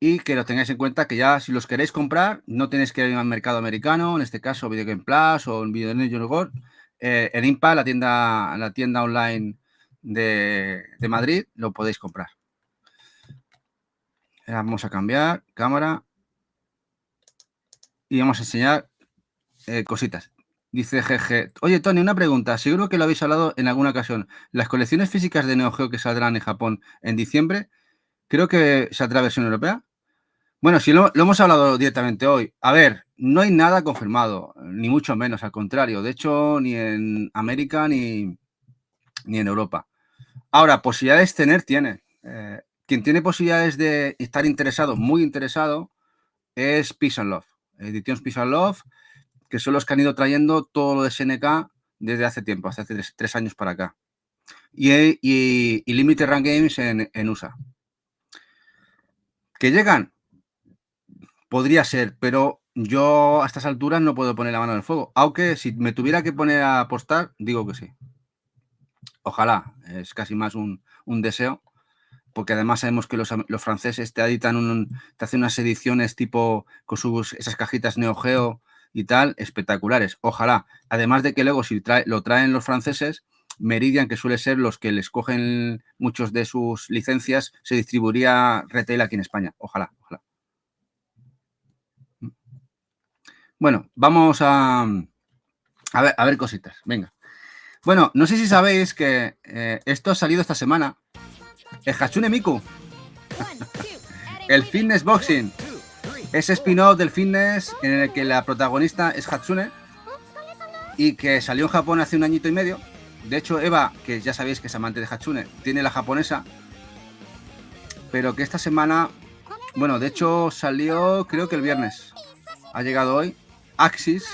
Y que los tengáis en cuenta que ya si los queréis comprar, no tenéis que ir al mercado americano, en este caso Video Game Plus o en Video Network. En Impa, la tienda online de Madrid, lo podéis comprar. Vamos a cambiar cámara y vamos a enseñar cositas. Dice GG, oye Tony, una pregunta, seguro que lo habéis hablado en alguna ocasión. Las colecciones físicas de Neo Geo que saldrán en Japón en diciembre, creo que saldrá versión europea. Bueno, sí, lo hemos hablado directamente hoy. A ver, no hay nada confirmado, ni mucho menos, al contrario. De hecho, ni en América ni en Europa. Ahora, posibilidades tiene. Quien tiene posibilidades de estar interesado, muy interesado, es Peace and Love. Ediciones Peace and Love, que son los que han ido trayendo todo lo de SNK desde hace tiempo, hace 3 años para acá. Y Limited Run Games en USA. ¿Que llegan? Podría ser, pero yo a estas alturas no puedo poner la mano en el fuego. Aunque si me tuviera que poner a apostar, digo que sí. Ojalá, es casi más un deseo, porque además sabemos que los franceses te editan te hacen unas ediciones tipo con esas cajitas Neo Geo y tal, espectaculares. Ojalá. Además de que luego si lo traen los franceses, Meridian, que suele ser los que les cogen muchos de sus licencias, se distribuiría retail aquí en España. Ojalá, ojalá. Bueno, vamos a ver cositas. Venga. Bueno, no sé si sabéis que esto ha salido esta semana. El Hatsune Miku. El Fitness Boxing. Ese spin-off del fitness en el que la protagonista es Hatsune y que salió en Japón hace 1 añito y medio. De hecho, Eva, que ya sabéis que es amante de Hatsune, tiene la japonesa. Pero que esta semana, bueno, de hecho salió creo que el viernes. Ha llegado hoy. Axis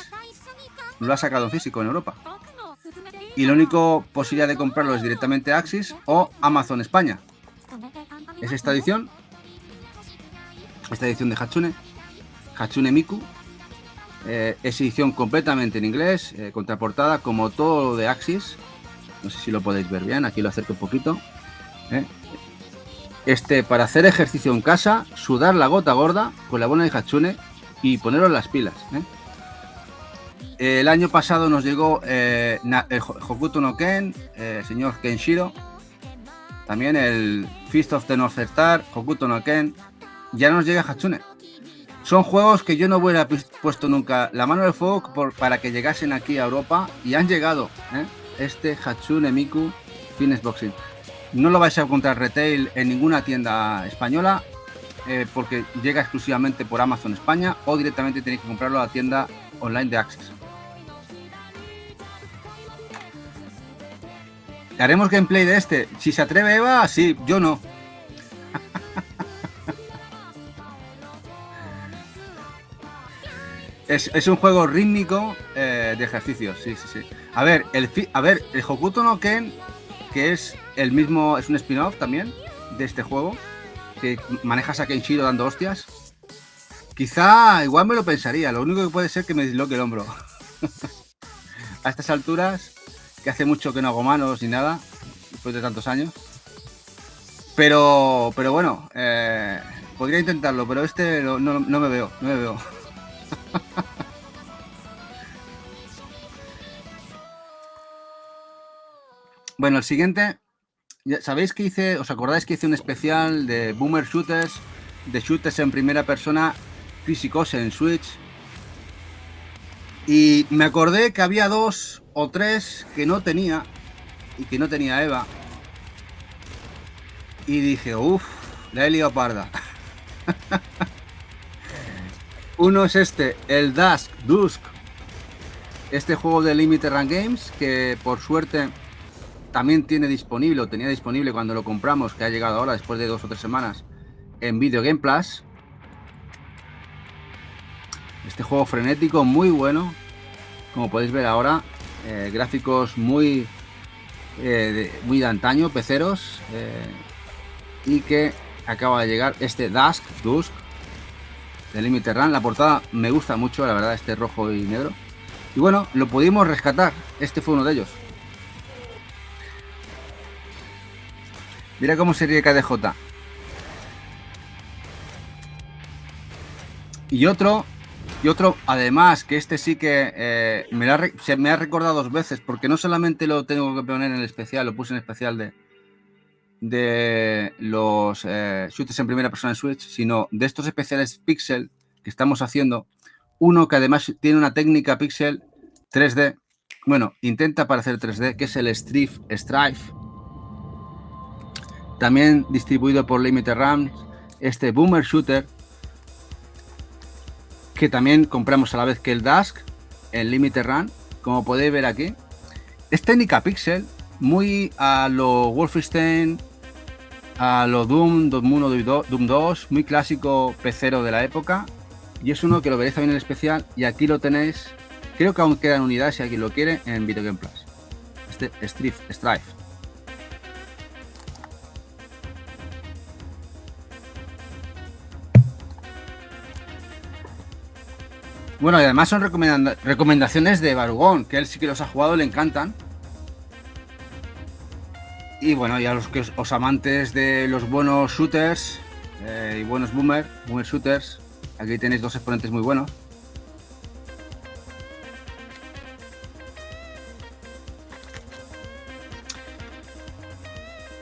lo ha sacado en físico en Europa. Y la única posibilidad de comprarlo es directamente Axis o Amazon España. Es esta edición de Hatsune Miku. Es edición completamente en inglés, contraportada como todo lo de Axis. No sé si lo podéis ver bien, aquí lo acerco un poquito. Para hacer ejercicio en casa, sudar la gota gorda con la bola de Hatsune y poneros las pilas. El año pasado nos llegó el Hokuto no Ken, señor Kenshiro. También el Fist of the North Star, Hokuto no Ken. Ya nos llega Hatsune. Son juegos que yo no hubiera puesto nunca la mano del fuego para que llegasen aquí a Europa. Y han llegado. Este Hatsune Miku Fitness Boxing. No lo vais a encontrar retail en ninguna tienda española. Porque llega exclusivamente por Amazon España. O directamente tenéis que comprarlo a la tienda online de Axis. ¿Haremos gameplay de este? Si se atreve Eva, sí, yo no. Es un juego rítmico de ejercicios, sí. A ver, el Hokuto no Ken, que es el mismo, es un spin-off también de este juego, que manejas a Kenshiro dando hostias. Quizá, igual me lo pensaría, lo único que puede ser que me disloque el hombro. A estas alturas, que hace mucho que no hago manos ni nada, después de tantos años. Pero bueno, podría intentarlo, pero no me veo. Bueno, el siguiente, ya sabéis que os acordáis que hice un especial de Boomer Shooters, de shooters en primera persona, físicos en Switch. Y me acordé que había 2 o 3 que no tenía y que no tenía Eva. Y dije, la he liado parda. Uno es el Dusk. Este juego de Limited Run Games, que por suerte también tenía disponible cuando lo compramos, que ha llegado ahora después de 2 o 3 semanas en Video Game Plus. Este juego frenético, muy bueno, como podéis ver ahora, gráficos muy de antaño, peceros, y que acaba de llegar este Dusk, de Limited Run. La portada me gusta mucho, la verdad, este rojo y negro. Y bueno, lo pudimos rescatar. Este fue uno de ellos. Mira cómo se ríe KDJ. Y otro, además, que este sí que se me ha recordado 2 veces, porque no solamente lo tengo que poner en el especial, lo puse en el especial de los shooters en primera persona en Switch, sino de estos especiales Pixel que estamos haciendo. Uno que además tiene una técnica Pixel 3D, bueno, intenta parecer 3D, que es el Strife. También distribuido por Limited Run, este Boomer Shooter, que también compramos a la vez que el Dusk en Limited Run, como podéis ver aquí. Es técnica Pixel, muy a lo Wolfenstein, a lo Doom 1, Doom 2, muy clásico pecero de la época. Y es uno que lo veréis también en el especial, y aquí lo tenéis. Creo que aún quedan unidades si alguien lo quiere en Video Game Plus. Este Strife. Bueno, y además son recomendaciones de Barugón, que él sí que los ha jugado, le encantan. Y bueno, ya los amantes de los buenos shooters y buenos boomer shooters, aquí tenéis 2 exponentes muy buenos.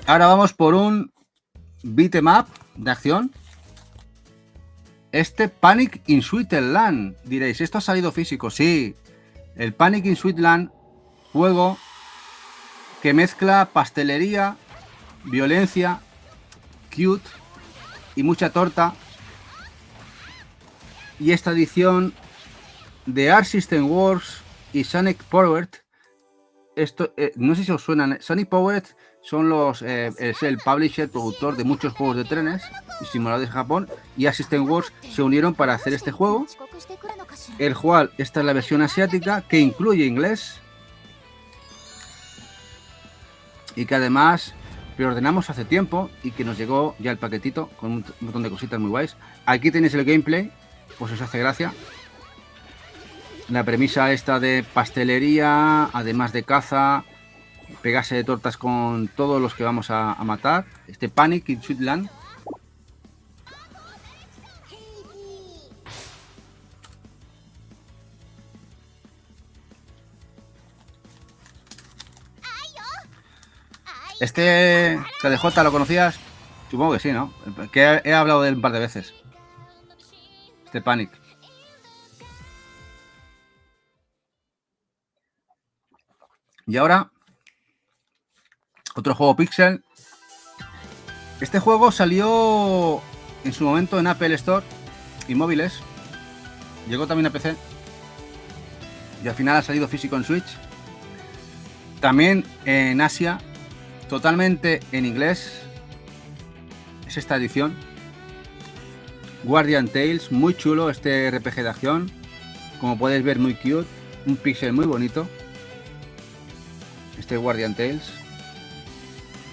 Ahora vamos por un beat 'em up de acción. Este Panic in Sweetland. Diréis, ¿esto ha salido físico? Sí. El Panic in Sweetland, juego que mezcla pastelería, violencia, cute y mucha torta. Y esta edición de Arc System Works y Sonic Powered. Esto, no sé si os suenan. Sonic Powered son es el publisher, productor de muchos juegos de trenes y simuladores de Japón, y Arc System Works se unieron para hacer este juego, el cual esta es la versión asiática, que incluye inglés y que además preordenamos hace tiempo y que nos llegó ya el paquetito con un montón de cositas muy guays. Aquí tenéis el gameplay, pues os hace gracia. La premisa esta de pastelería, además de caza, pegarse de tortas con todos los que vamos a matar. Este Panic in Sweetland. Este KDJ, ¿lo conocías? Supongo que sí, ¿no? Que he hablado de él un par de veces. Este Panic. Y ahora, otro juego Pixel. Este juego salió en su momento en Apple Store y móviles. Llegó también a PC. Y al final ha salido físico en Switch. También en Asia. Totalmente en inglés. Es esta edición. Guardian Tales. Muy chulo este RPG de acción. Como podéis ver, muy cute. Un pixel muy bonito. Este Guardian Tales.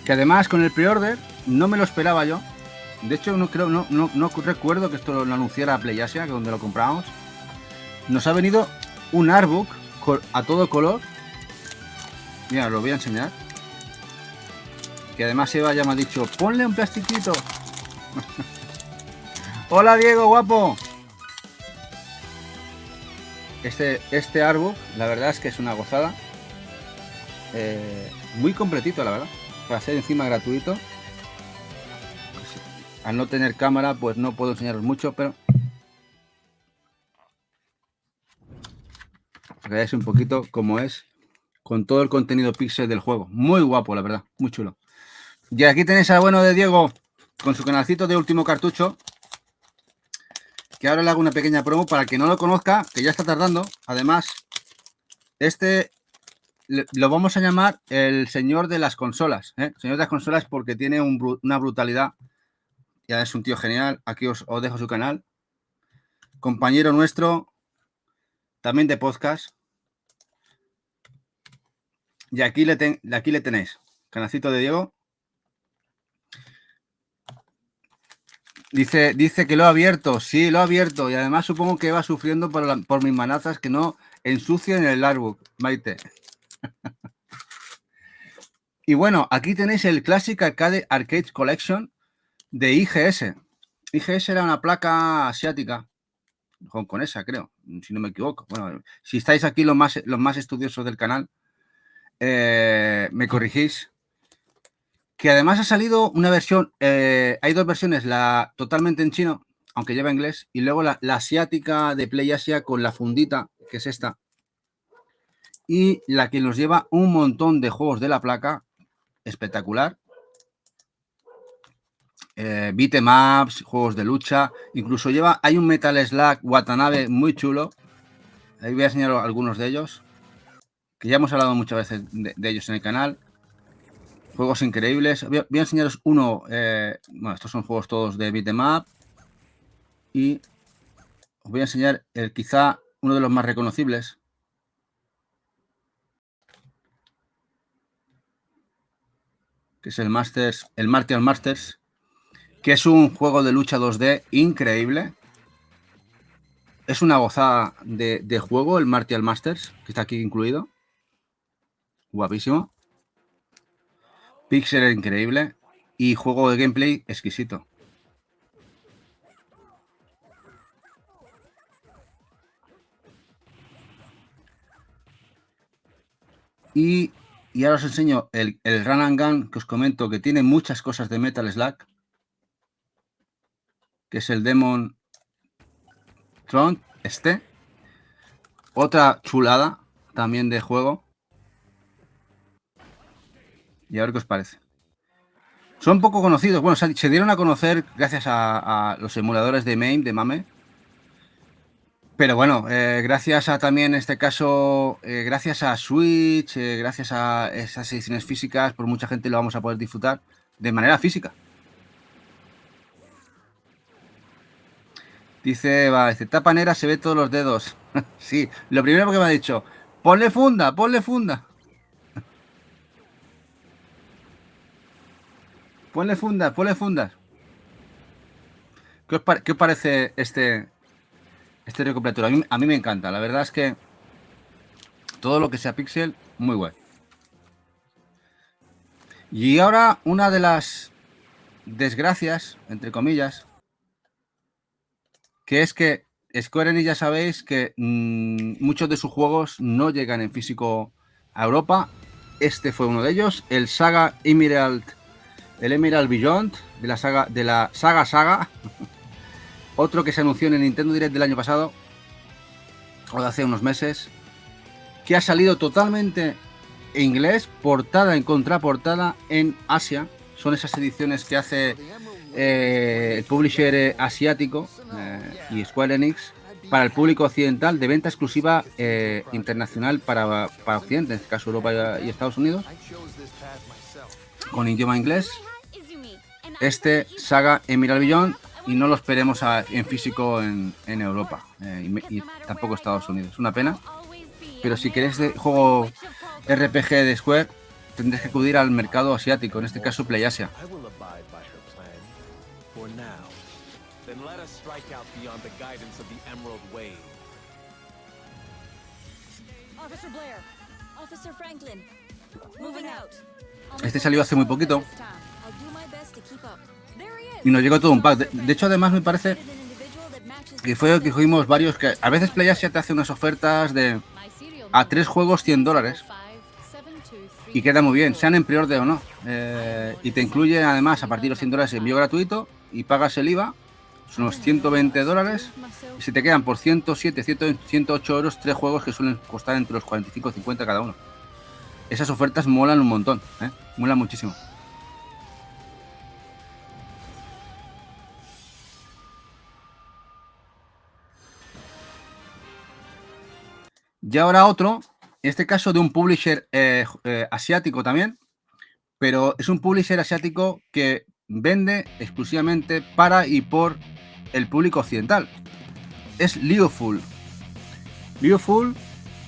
Que además con el pre-order no me lo esperaba yo. De hecho, no recuerdo que esto lo anunciara PlayAsia, que donde lo compramos. Nos ha venido un artbook a todo color. Mira, lo voy a enseñar. Que además Eva ya me ha dicho, ponle un plastiquito. Hola Diego, guapo. Este artbook, la verdad es que es una gozada. Muy completito, la verdad. Para ser encima gratuito. Al no tener cámara, pues no puedo enseñaros mucho, pero para que veáis un poquito cómo es con todo el contenido pixel del juego. Muy guapo, la verdad, muy chulo. Y aquí tenéis al bueno de Diego con su canalcito de Último Cartucho, que ahora le hago una pequeña promo para el que no lo conozca, que ya está tardando. Además, este lo vamos a llamar el señor de las consolas, ¿eh? Señor de las consolas, porque tiene una brutalidad. Ya es un tío genial. Aquí os dejo su canal. Compañero nuestro, también de podcast. Y aquí le tenéis. Canacito de Diego. Dice que lo ha abierto. Sí, lo ha abierto. Y además supongo que va sufriendo por mis manazas que no ensucien el artbook, Maite. Y bueno, aquí tenéis el Classic Arcade Collection de IGS. IGS era una placa asiática, hongkonesa, creo, si no me equivoco. Bueno, si estáis aquí los más estudiosos del canal, me corrigís. Que además ha salido una versión, hay dos versiones, la totalmente en chino, aunque lleva inglés, y luego la asiática de PlayAsia con la fundita, que es esta, y la que nos lleva un montón de juegos de la placa, espectacular. Beatemaps, juegos de lucha, incluso hay un Metal Slug Watanabe muy chulo. Ahí voy a enseñar algunos de ellos, que ya hemos hablado muchas veces de ellos en el canal. Juegos increíbles. Voy a enseñaros uno. Bueno, estos son juegos todos de beat'em up. Y os voy a enseñar quizá uno de los más reconocibles. Que es el Martial Masters. Que es un juego de lucha 2D increíble. Es una gozada de juego el Martial Masters, que está aquí incluido. Guapísimo. Pixel increíble. Y juego de gameplay exquisito. Y ahora os enseño el Run and Gun, que os comento que tiene muchas cosas de Metal Slug. Que es el Demon Tron Otra chulada también de juego. Y a ver qué os parece. Son poco conocidos. Bueno, se dieron a conocer gracias a los emuladores de MAME. Pero bueno, gracias a también, en este caso, gracias a Switch, gracias a esas ediciones físicas, por mucha gente lo vamos a poder disfrutar de manera física. Dice tapanera, se ve todos los dedos. Sí, lo primero que me ha dicho, ponle funda. Ponle fundas. ¿Qué os parece este recopilatorio? A mí me encanta. La verdad es que todo lo que sea pixel, muy guay. Y ahora una de las desgracias, entre comillas, que es que Square Enix ya sabéis que muchos de sus juegos no llegan en físico a Europa. Este fue uno de ellos, el Saga Emerald. El Emerald Beyond, de la saga. Otro que se anunció en el Nintendo Direct del año pasado, o de hace unos meses, que ha salido totalmente en inglés, portada en contraportada en Asia. Son esas ediciones que hace el publisher asiático y Square Enix para el público occidental, de venta exclusiva internacional para Occidente, en este caso Europa y Estados Unidos, con idioma inglés. Este Saga Emerald Beyond, y no lo esperemos en físico en Europa y tampoco Estados Unidos. Es una pena, pero si queréis juego RPG de Square, tendréis que acudir al mercado asiático, en este caso PlayAsia. Este salió hace muy poquito y nos llegó todo un pack. De hecho, además me parece que fue que cogimos varios, que a veces PlayAsia te hace unas ofertas a 3 juegos $100 y queda muy bien, sean en pre-order o no, y te incluye además a partir de los $100 envío gratuito y pagas el IVA, son unos $120 y se te quedan por 107, 108 euros 3 juegos que suelen costar entre los 45 y 50 cada uno. Esas ofertas molan un montón, molan muchísimo. Y ahora otro, en este caso de un publisher asiático también, pero es un publisher asiático que vende exclusivamente para y por el público occidental. Es Leoful. Leoful,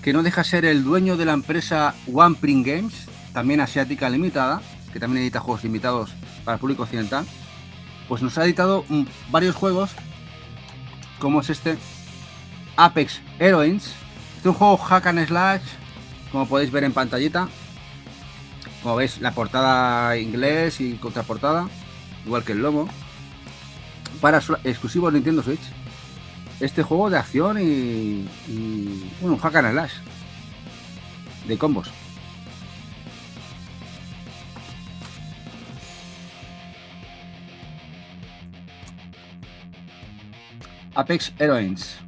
que no deja ser el dueño de la empresa OnePrint Games, también asiática limitada, que también edita juegos limitados para el público occidental. pues nos ha editado varios juegos, como es este Apex Heroines. Este es un juego hack and slash, como podéis ver en pantallita. Como veis, la portada inglés y contraportada, igual que el logo, para exclusivo Nintendo Switch. Este juego de acción y bueno, un hack and slash de combos. Apex Heroines.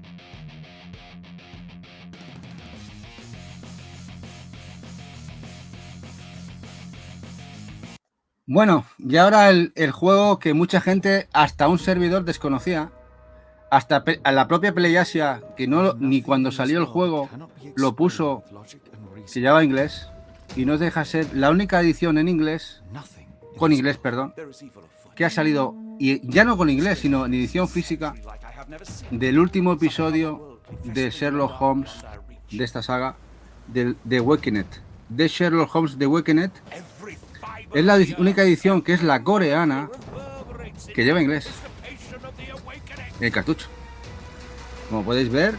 Bueno, y ahora el juego que mucha gente, hasta un servidor, desconocía. Hasta a la propia PlayAsia, que no ni cuando salió el juego lo puso, se llama inglés, y no deja ser la única edición en inglés, con inglés, perdón, que ha salido, y ya no con inglés, sino en edición física, del último episodio de Sherlock Holmes, de esta saga, de Awakened. De Sherlock Holmes de Awakened. Es la única edición que es la coreana que lleva inglés. El cartucho. Como podéis ver,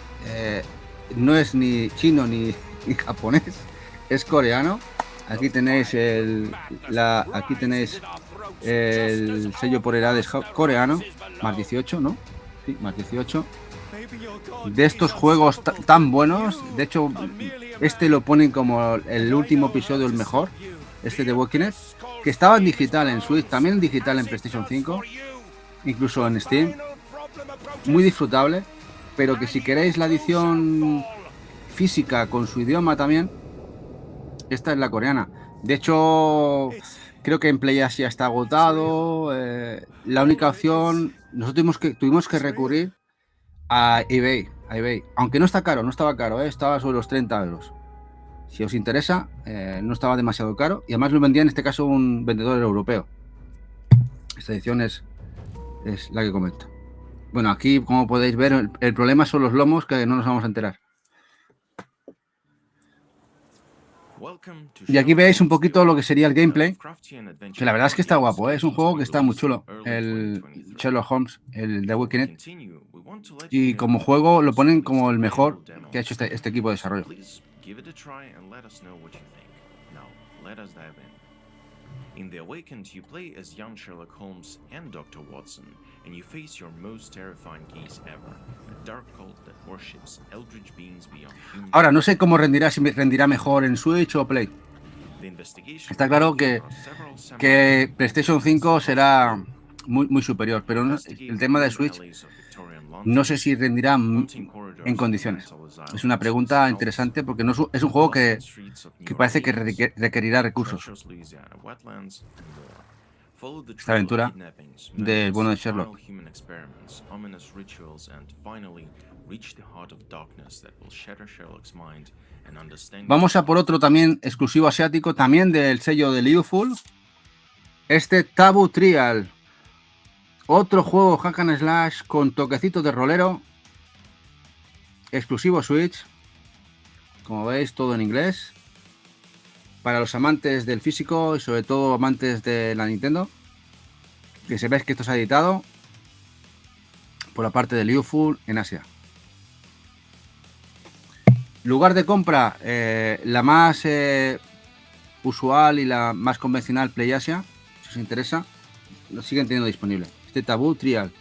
no es ni chino ni japonés, es coreano. Aquí tenéis aquí tenéis el sello por edades coreano, más 18, ¿no? Sí, más 18. De estos juegos tan buenos, de hecho, este lo ponen como el último episodio, el mejor. Este de Awakened, que estaba en digital en Switch, también en digital en PlayStation 5, incluso en Steam. Muy disfrutable, pero que si queréis la edición física con su idioma también, esta es la coreana. De hecho, creo que en PlayAsia está agotado. La única opción, nosotros tuvimos que recurrir a eBay, aunque no está caro, no estaba caro, estaba sobre los 30 euros. Si os interesa, no estaba demasiado caro, y además lo vendía en este caso un vendedor europeo. Esta edición es la que comento. Bueno, aquí, como podéis ver, el problema son los lomos, que no nos vamos a enterar. Y aquí veis un poquito lo que sería el gameplay, que la verdad es que está guapo, es un juego que está muy chulo, el Sherlock Holmes, el de Awakened, y como juego lo ponen como el mejor que ha hecho este equipo de desarrollo. In The Awakened, you play as young Sherlock Holmes and Dr. Watson, and you face your most terrifying case ever, a dark cult that worships eldritch beings beyond human. Ahora, no sé cómo rendirá, si rendirá mejor en Switch o Play. Está claro que PlayStation 5 será muy superior, pero el tema de Switch no sé si rendirá en condiciones. Es una pregunta interesante porque no es un juego que parece que requerirá recursos. Esta aventura del bueno de Sherlock. Vamos a por otro también exclusivo asiático, también del sello de Liuful. Este Taboo Trial. Otro juego hack and slash con toquecito de rolero. Exclusivo Switch. Como veis, todo en inglés. Para los amantes del físico y sobre todo amantes de la Nintendo. Que sepáis que esto se ha editado por la parte de Liuful en Asia. Lugar de compra, la más usual y la más convencional, PlayAsia. Si os interesa, lo siguen teniendo disponible. Este Taboo Trial.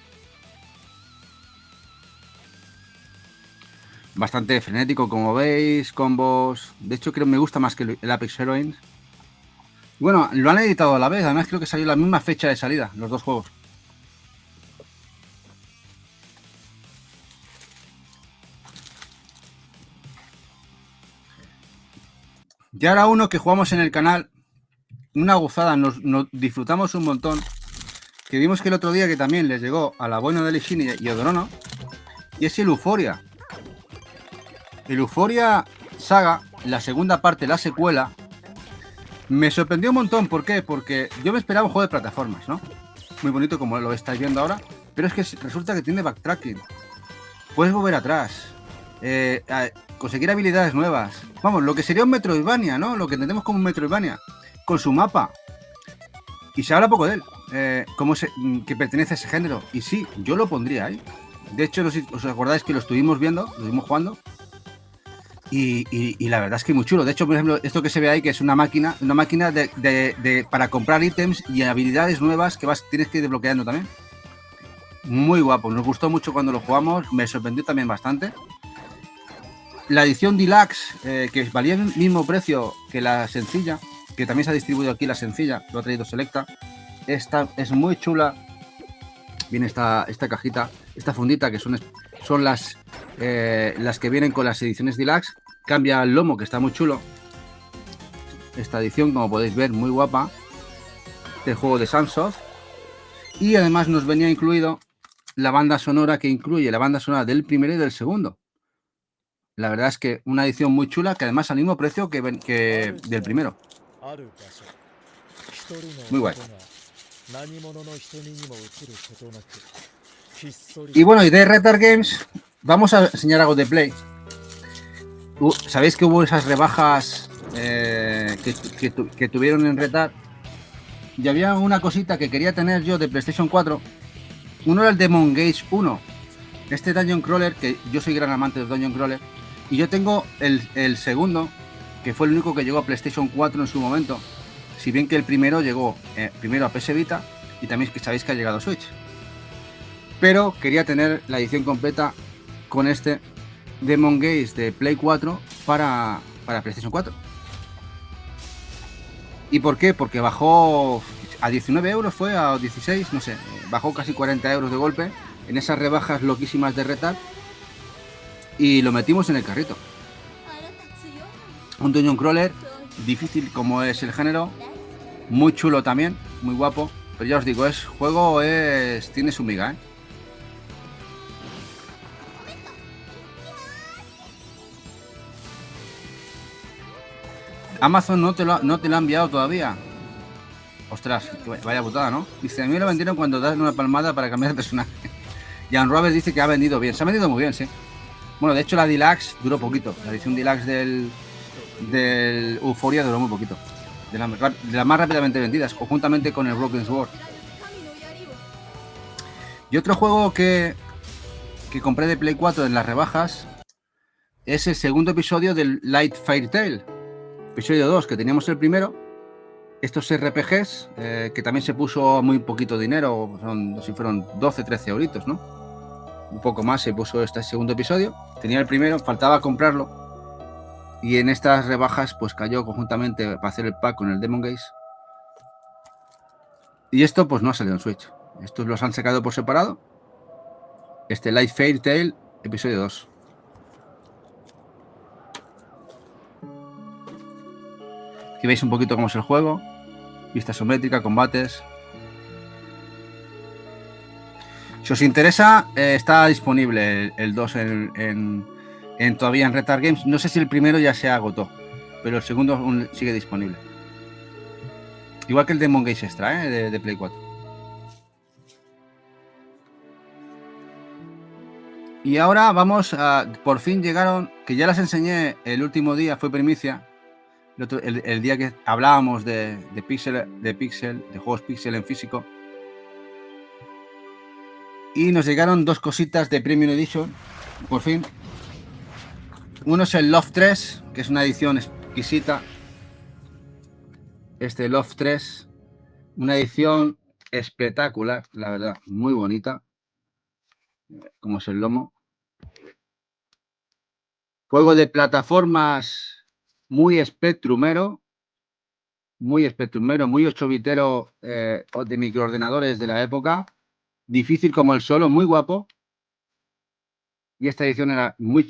Bastante frenético, como veis, combos. De hecho, creo que me gusta más que el Apex Heroines. Bueno, lo han editado a la vez. Además, creo que salió la misma fecha de salida, los dos juegos. Y ahora uno que jugamos en el canal, una gozada, nos disfrutamos un montón. Que vimos que el otro día que también les llegó a la buena de Lishini y Odorono, y es el Euphoria. El Euphoria Saga, la segunda parte, la secuela, me sorprendió un montón. ¿Por qué? Porque yo me esperaba un juego de plataformas, ¿no? Muy bonito como lo estáis viendo ahora, pero es que resulta que tiene backtracking. Puedes volver atrás, conseguir habilidades nuevas. Vamos, lo que sería un Metroidvania, ¿no? Lo que entendemos como un Metroidvania, con su mapa. Y se habla poco de él. que pertenece a ese género. Y sí, yo lo pondría ahí. De hecho, no sé si os acordáis que lo estuvimos viendo, lo estuvimos jugando. Y la verdad es que muy chulo. De hecho, por ejemplo, esto que se ve ahí, que es una máquina para comprar ítems y habilidades nuevas que tienes que ir desbloqueando también. Muy guapo, nos gustó mucho cuando lo jugamos, me sorprendió también bastante. La edición Deluxe, que valía el mismo precio que la sencilla, que también se ha distribuido aquí la sencilla, lo ha traído Selecta. Esta es muy chula. Viene esta cajita, esta fundita, que son las que vienen con las ediciones Deluxe. Cambia el lomo, que está muy chulo. Esta edición, como podéis ver, muy guapa, del juego de Sunsoft. Y además nos venía incluido la banda sonora, que incluye la banda sonora del primero y del segundo. La verdad es que una edición muy chula, que además al mismo precio que del primero. Muy guay. Y bueno, y de Retard Games vamos a enseñar algo de Play. ¿Sabéis que hubo esas rebajas que tuvieron en Retard? Y había una cosita que quería tener yo de PlayStation 4. Uno era el Demon Gaze 1. Este Dungeon Crawler, que yo soy gran amante de Dungeon Crawler. Y yo tengo el segundo, que fue el único que llegó a PlayStation 4 en su momento. Si bien que el primero llegó primero a PS Vita, y también que sabéis que ha llegado a Switch. Pero quería tener la edición completa con este Demon Gaze de Play 4 para PlayStation 4. ¿Y por qué? Porque bajó a 19 euros, fue a 16, no sé, bajó casi 40 euros de golpe en esas rebajas loquísimas de Retard y lo metimos en el carrito. Un Dungeon Crawler, difícil como es el género, muy chulo también, muy guapo, pero ya os digo, tiene su miga, ¿eh? Amazon no te lo ha enviado todavía. Ostras, vaya putada, ¿no? Dice, a mí lo vendieron cuando das una palmada para cambiar de personaje. Jan Roberts dice que ha vendido bien. Se ha vendido muy bien, sí. Bueno, de hecho la Deluxe duró poquito. La edición Deluxe del Euphoria duró muy poquito. De las más rápidamente vendidas, conjuntamente con el Broken Sword. Y otro juego que compré de Play 4 en las rebajas es el segundo episodio del Light Fairy Tail. Episodio 2, que teníamos el primero. Estos RPGs, que también se puso muy poquito dinero, fueron 12, 13 euritos, ¿no? Un poco más se puso este segundo episodio. Tenía el primero, faltaba comprarlo. Y en estas rebajas, pues cayó conjuntamente para hacer el pack con el Demon Gaze. Y esto, pues no ha salido en Switch. Estos los han sacado por separado. Este Light Fairy Tail, episodio 2. Aquí veis un poquito cómo es el juego. Vista isométrica, combates. Si os interesa, está disponible el 2 todavía en Retard Games. No sé si el primero ya se agotó, pero el segundo aún sigue disponible. Igual que el Demon Gaze Extra, de Play 4. Y ahora vamos a... Por fin llegaron, que ya las enseñé el último día, fue primicia. El día que hablábamos de juegos Pixel en físico. Y nos llegaron dos cositas de Premium Edition, por fin. Uno es el Love 3, que es una edición exquisita. Este Love 3, una edición espectacular, la verdad, muy bonita. Como es el lomo. Juego de plataformas muy espectrumero, muy 8-bitero, de microordenadores de la época. Difícil como el solo, muy guapo. Y esta edición era muy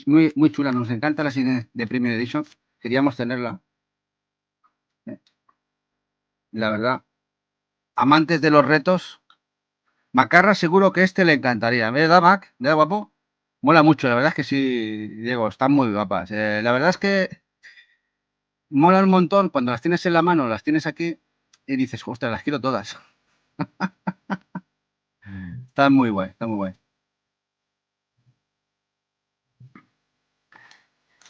chula. Nos encanta la edición de Premium Edition. Queríamos tenerla. La verdad. Amantes de los retos. Macarra seguro que este le encantaría. ¿Verdad, Mac? ¿Verdad, guapo? Mola mucho. La verdad es que sí, Diego. Están muy guapas. La verdad es que mola un montón cuando las tienes en la mano, las tienes aquí y dices, ostras, las quiero todas. Está muy guay, está muy guay.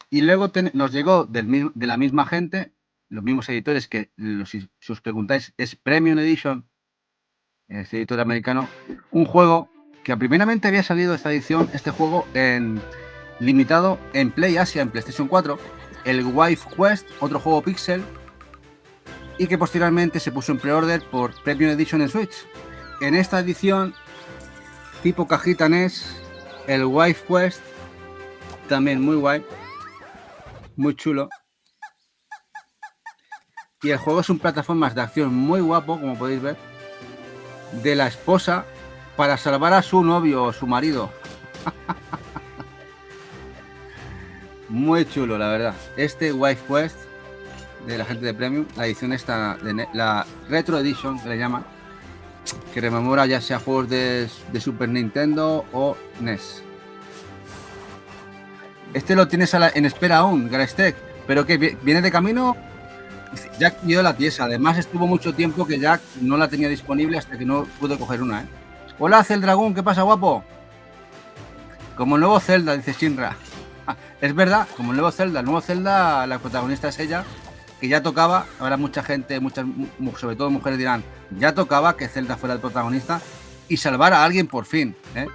Y luego nos llegó de la misma gente, los mismos editores que, si os preguntáis, es Premium Edition, este editor americano, un juego que primeramente había salido esta edición, este juego limitado en Play Asia, en PlayStation 4, el Wife Quest, otro juego pixel, y que posteriormente se puso en pre-order por Premium Edition en Switch. En esta edición, tipo cajita NES, el Wife Quest, también muy guay, muy chulo. Y el juego es un plataformas de acción muy guapo, como podéis ver, de la esposa para salvar a su novio o su marido. Muy chulo, la verdad. Este Wife Quest de la gente de Premium, la edición esta, la Retro Edition, que le llaman, que rememora ya sea juegos de Super Nintendo o NES. Este lo tienes en espera aún, Garestec, pero que viene de camino. Jack dio la pieza. Además, estuvo mucho tiempo que Jack no la tenía disponible hasta que no pudo coger una, ¿eh? Hola, Dragón, ¿qué pasa, guapo? Como el nuevo Zelda, dice Shinra. Es verdad, como el nuevo Zelda, la protagonista es ella, que ya tocaba. Ahora mucha gente, sobre todo mujeres dirán, ya tocaba que Zelda fuera el protagonista y salvar a alguien por fin, ¿eh?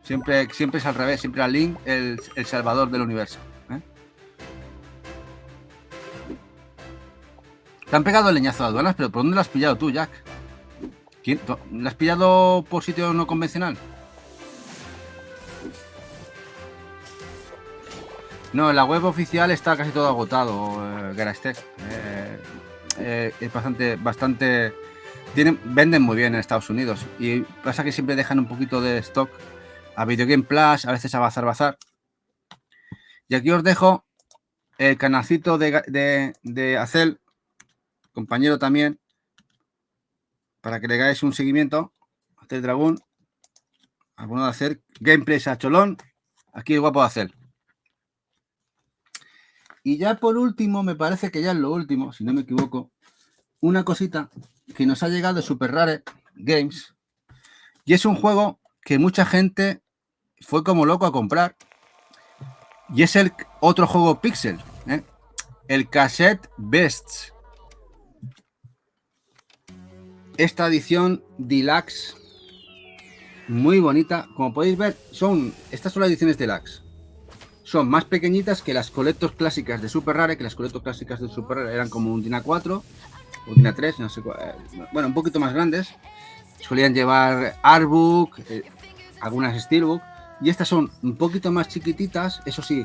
Siempre es al revés, siempre a Link el salvador del universo, ¿eh? Te han pegado el leñazo de aduanas, pero ¿por dónde lo has pillado tú, Jack? ¿Lo has pillado por sitio no convencional? No, en la web oficial está casi todo agotado, Garastec. Es bastante... Venden muy bien en Estados Unidos. Y pasa que siempre dejan un poquito de stock a Video Game Plus, a veces a Bazar. Y aquí os dejo el canalcito de Acel, compañero también, para que le hagáis un seguimiento. Acel Dragón, alguno de hacer gameplays a cholón. Aquí el guapo de Acel. Y ya por último, me parece que ya es lo último, si no me equivoco, una cosita que nos ha llegado de Super Rare Games. Y es un juego que mucha gente fue como loco a comprar. Y es el otro juego pixel, ¿eh? El Cassette Beasts. Esta edición deluxe, muy bonita. Como podéis ver, estas son las ediciones deluxe. Son más pequeñitas que las Collectors clásicas de Super Rare, que las Collectors clásicas de Super Rare eran como un DIN A4 o DIN A3, no sé cuál, bueno, un poquito más grandes. Solían llevar Artbook, algunas Steelbook, y estas son un poquito más chiquititas, eso sí,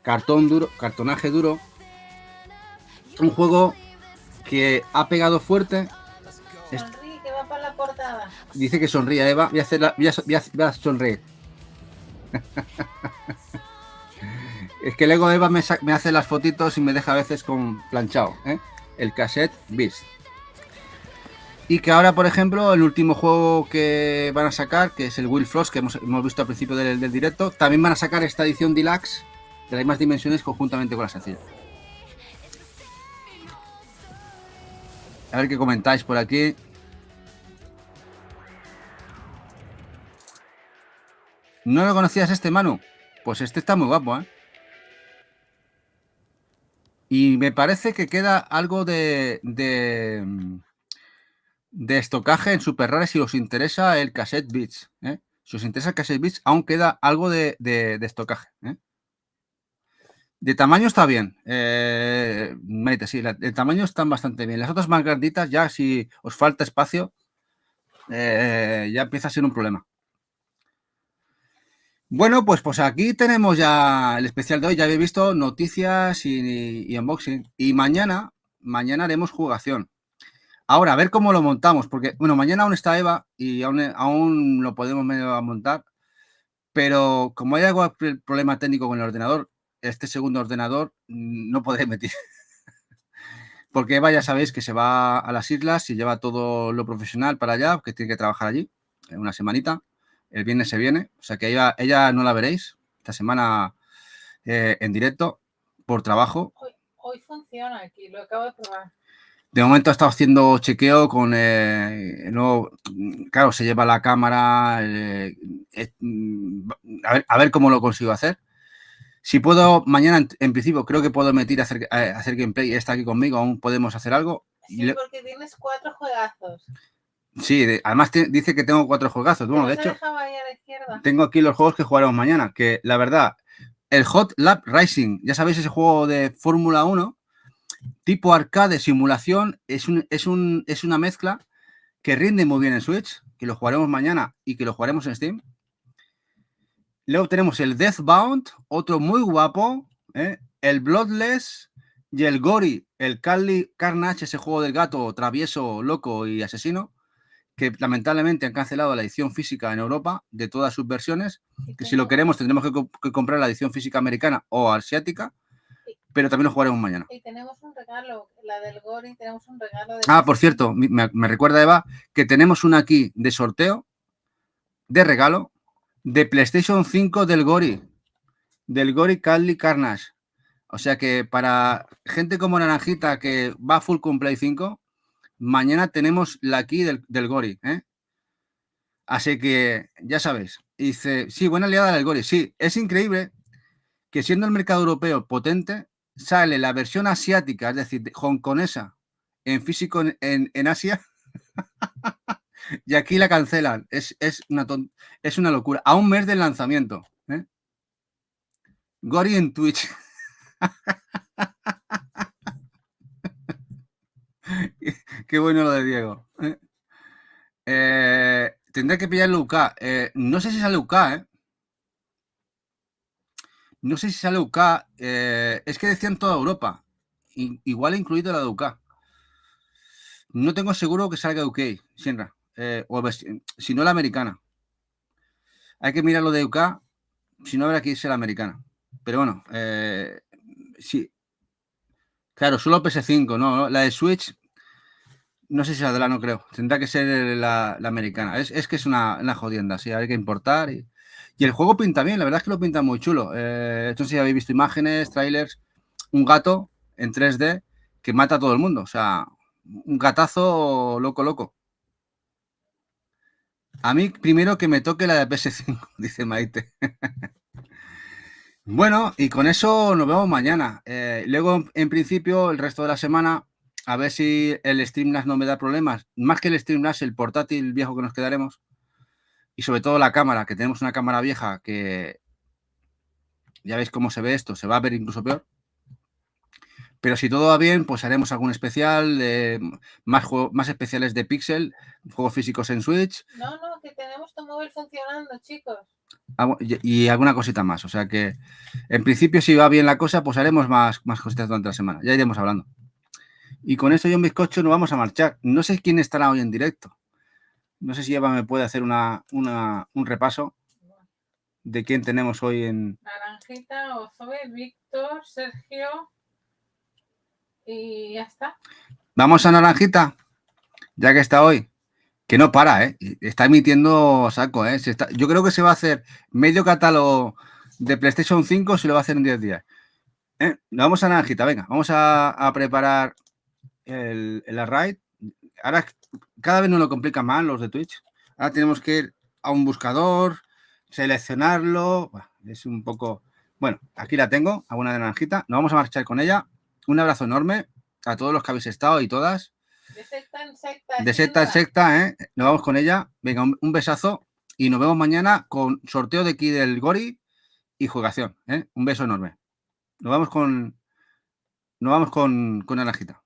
cartonaje duro. Un juego que ha pegado fuerte. Sonríe, que va para la portada. Dice que sonría, Eva. Voy a sonreír. Es que luego Eva me hace las fotitos y me deja a veces con planchado, ¿eh? El Cassette Beast. Y que ahora, por ejemplo, el último juego que van a sacar, que es el Will Frost, que hemos visto al principio del directo, también van a sacar esta edición deluxe de las mismas dimensiones conjuntamente con la sencilla. A ver qué comentáis por aquí. ¿No lo conocías este, Manu? Pues este está muy guapo, ¿eh? Y me parece que queda algo de estocaje en Super Rare si os interesa el Cassette Beats, ¿eh? Si os interesa el Cassette Beats, aún queda algo de estocaje, ¿eh? De tamaño está bien. Sí, el tamaño están bastante bien. Las otras más granditas, ya si os falta espacio, ya empieza a ser un problema. Bueno, pues aquí tenemos ya el especial de hoy. Ya habéis visto noticias y unboxing. Y mañana haremos jugación. Ahora, a ver cómo lo montamos. Porque, bueno, mañana aún está Eva y aún lo podemos medio montar. Pero como hay algún problema técnico con el ordenador, este segundo ordenador no podré meter. Porque Eva ya sabéis que se va a las islas y lleva todo lo profesional para allá, que tiene que trabajar allí una semanita. El viernes se viene, o sea que ella no la veréis esta semana en directo por trabajo. Hoy funciona aquí, lo acabo de probar. De momento he estado haciendo chequeo con el nuevo, claro, se lleva la cámara, a ver cómo lo consigo hacer. Si puedo, mañana en principio creo que puedo meter hacer gameplay, está aquí conmigo, aún podemos hacer algo. Sí, porque tienes 4 juegazos. Sí, además dice que tengo 4 juegazos. Bueno, de ¿Te los he hecho, dejado ahí a la izquierda? tengo aquí los juegos que jugaremos mañana, que la verdad, el Hot Lap Racing, ya sabéis, ese juego de Fórmula 1, tipo arcade, simulación, es una mezcla que rinde muy bien en Switch, que lo jugaremos mañana y que lo jugaremos en Steam. Luego tenemos el Deathbound, otro muy guapo, el Bloodless y el Gory, el Carnage, ese juego del gato travieso, loco y asesino, que lamentablemente han cancelado la edición física en Europa de todas sus versiones, que si lo queremos tendremos que comprar la edición física americana o asiática, pero también lo jugaremos mañana. Y tenemos un regalo, la del Gory, tenemos un regalo. Por cierto, me recuerda Eva que tenemos una aquí de sorteo, de regalo, de PlayStation 5 del Gory Cadley Carnage. O sea que para gente como Naranjita que va full con Play 5, mañana tenemos la key del Gory, ¿eh? Así que ya sabéis. Dice, sí, buena liada del Gory. Sí, es increíble que siendo el mercado europeo potente, sale la versión asiática, es decir, hongkonesa, en físico en Asia, y aquí la cancelan. Es una locura. A un mes del lanzamiento. Gory en Twitch. Qué bueno lo de Diego. Tendré que pillarle UK. No sé si sale UK, No sé si sale UK. Es que decían toda Europa. Igual incluido la de UK. No tengo seguro que salga UK, Shinra. Si no, la americana. Hay que mirar lo de UK. Si no, habrá que irse a la americana. Pero bueno, sí. Claro, solo PS5, ¿no? La de Switch, no sé si saldrá, no creo. Tendrá que ser la americana. Es que es una jodienda, sí, hay que importar. Y el juego pinta bien, la verdad es que lo pinta muy chulo. No sé si habéis visto imágenes, trailers. Un gato en 3D que mata a todo el mundo. O sea, un gatazo loco. A mí, primero que me toque la de PS5, dice Maite. Bueno, y con eso nos vemos mañana. Luego, en principio, el resto de la semana, a ver si el Streamlabs no me da problemas. Más que el Streamlabs, el portátil viejo que nos quedaremos. Y sobre todo la cámara, que tenemos una cámara vieja que ya veis cómo se ve esto, se va a ver incluso peor. Pero si todo va bien, pues haremos algún especial, más especiales de Pixel, juegos físicos en Switch. No, que tenemos tu móvil funcionando, chicos. Y alguna cosita más. O sea que, en principio, si va bien la cosa, pues haremos más cositas durante la semana. Ya iremos hablando. Y con esto, yo en bizcocho nos vamos a marchar. No sé quién estará hoy en directo. No sé si Eva me puede hacer un repaso de quién tenemos hoy en... Naranjita, Ozoe, Víctor, Sergio y ya está. Vamos a Naranjita, ya que está hoy. Que no para, ¿eh? Está emitiendo saco, ¿eh? Yo creo que se va a hacer medio catálogo de PlayStation 5, se lo va a hacer en 10 días. Vamos a Naranjita, venga. Vamos a preparar el array. Ahora cada vez nos lo complican más los de Twitch. Ahora tenemos que ir a un buscador, seleccionarlo. Es un poco... Bueno, aquí la tengo, a una de Naranjita. Nos vamos a marchar con ella. Un abrazo enorme a todos los que habéis estado y todas. De secta en secta. De secta en secta, ¿eh? Nos vamos con ella. Venga, un besazo y nos vemos mañana con sorteo de aquí del Gory y juegación, ¿eh? Un beso enorme. Nos vamos con Naranjita.